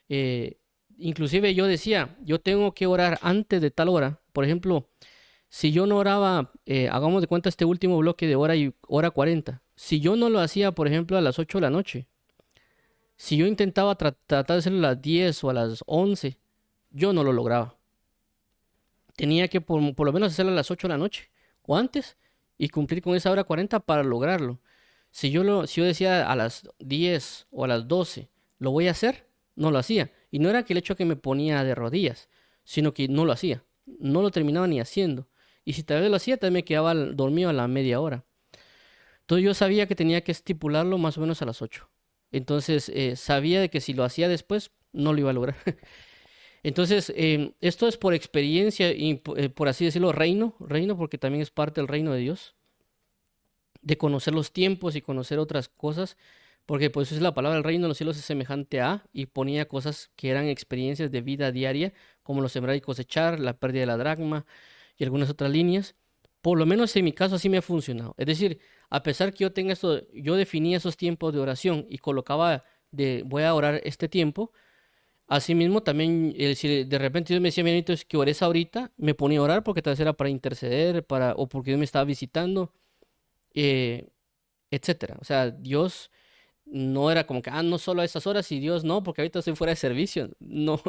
eh, inclusive yo decía, yo tengo que orar antes de tal hora. Por ejemplo, Si yo no oraba, hagamos de cuenta este último bloque de hora y hora 40. Si yo no lo hacía, por ejemplo, a las 8 de la noche, si yo intentaba tratar de hacerlo a las 10 o a las 11, yo no lo lograba. Tenía que por lo menos hacerlo a las 8 de la noche o antes y cumplir con esa hora 40 para lograrlo. Si yo decía a las 10 o a las 12, lo voy a hacer, no lo hacía. Y no era que el hecho que me ponía de rodillas, sino que no lo hacía. No lo terminaba ni haciendo. Y si tal vez lo hacía, también me quedaba dormido a la media hora. Entonces yo sabía que tenía que estipularlo más o menos a las 8. Entonces sabía de que si lo hacía después, no lo iba a lograr. Entonces, esto es por experiencia y por así decirlo, reino, porque también es parte del reino de Dios, de conocer los tiempos y conocer otras cosas, porque pues es la palabra del reino de los cielos es semejante a, y ponía cosas que eran experiencias de vida diaria, como los sembrar y cosechar, la pérdida de la dracma y algunas otras líneas. Por lo menos en mi caso así me ha funcionado. Es decir, a pesar que yo tenga esto, yo definía esos tiempos de oración y colocaba voy a orar este tiempo. Asimismo, también, si de repente Dios me decía, Benito, es que ores ahorita, me ponía a orar porque tal vez era para interceder, o porque Dios me estaba visitando, eh, etcétera. O sea, Dios no era como que, no solo a esas horas y Dios no, porque ahorita estoy fuera de servicio. No,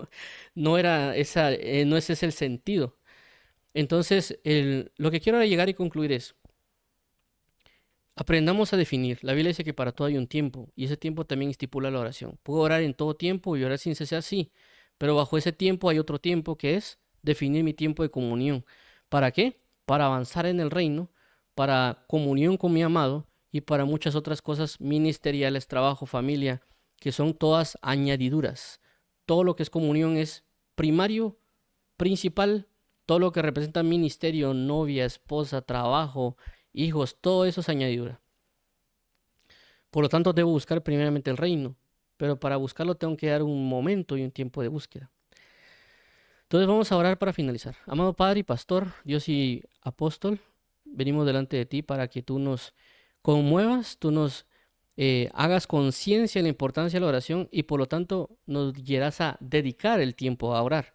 no era esa, no ese es el sentido. Entonces, lo que quiero ahora llegar y concluir es, aprendamos a definir. La Biblia dice que para todo hay un tiempo y ese tiempo también estipula la oración. Puedo orar en todo tiempo y orar sin cesar, sí, pero bajo ese tiempo hay otro tiempo que es definir mi tiempo de comunión. ¿Para qué? Para avanzar en el reino, para comunión con mi amado y para muchas otras cosas ministeriales, trabajo, familia, que son todas añadiduras. Todo lo que es comunión es primario, principal, todo lo que representa ministerio, novia, esposa, trabajo, hijos, todo eso es añadidura. Por lo tanto, debo buscar primeramente el reino, pero para buscarlo tengo que dar un momento y un tiempo de búsqueda. Entonces vamos a orar para finalizar. Amado Padre y Pastor, Dios y Apóstol, venimos delante de ti para que tú nos conmuevas, tú nos hagas conciencia de la importancia de la oración y por lo tanto nos guiarás a dedicar el tiempo a orar.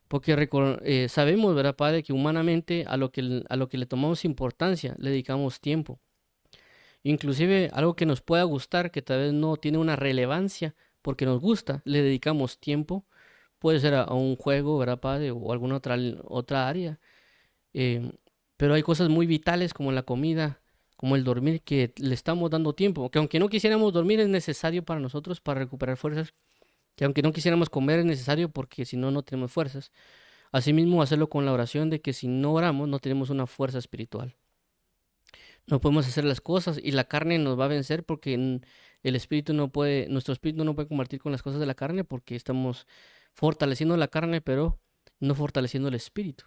Porque sabemos, ¿verdad, Padre, que humanamente a lo que le tomamos importancia le dedicamos tiempo. Inclusive algo que nos pueda gustar, que tal vez no tiene una relevancia porque nos gusta, le dedicamos tiempo. Puede ser a un juego, ¿verdad, Padre? O alguna otra área. Eh, pero hay cosas muy vitales como la comida, como el dormir, que le estamos dando tiempo. Que aunque no quisiéramos dormir es necesario para nosotros para recuperar fuerzas. Que aunque no quisiéramos comer es necesario porque si no, no tenemos fuerzas. Asimismo, hacerlo con la oración de que si no oramos no tenemos una fuerza espiritual. No podemos hacer las cosas y la carne nos va a vencer porque el espíritu no puede, nuestro espíritu no puede compartir con las cosas de la carne porque estamos fortaleciendo la carne, pero no fortaleciendo el espíritu.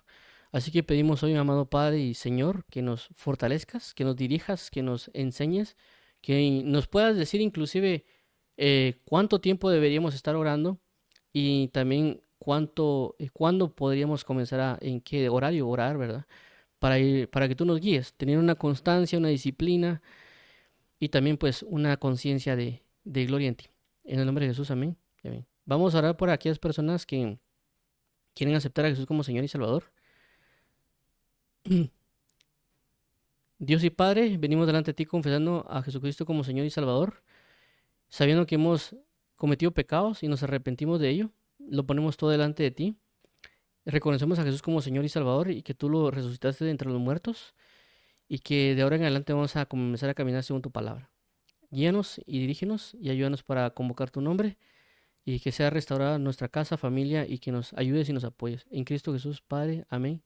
Así que pedimos hoy, amado Padre y Señor, que nos fortalezcas, que nos dirijas, que nos enseñes, que nos puedas decir inclusive cuánto tiempo deberíamos estar orando y también cuándo podríamos comenzar en qué horario orar, ¿verdad? Para que tú nos guíes, tener una constancia, una disciplina y también pues una conciencia de gloria en ti. En el nombre de Jesús, amén. Amén. Vamos a orar por aquellas personas que quieren aceptar a Jesús como Señor y Salvador. Dios y Padre, venimos delante de ti confesando a Jesucristo como Señor y Salvador, sabiendo que hemos cometido pecados y nos arrepentimos de ello. Lo ponemos todo delante de ti. Reconocemos a Jesús como Señor y Salvador y que tú lo resucitaste de entre los muertos y que de ahora en adelante vamos a comenzar a caminar según tu palabra. Guíanos y dirígenos y ayúdanos para convocar tu nombre y que sea restaurada nuestra casa, familia y que nos ayudes y nos apoyes. En Cristo Jesús, Padre. Amén.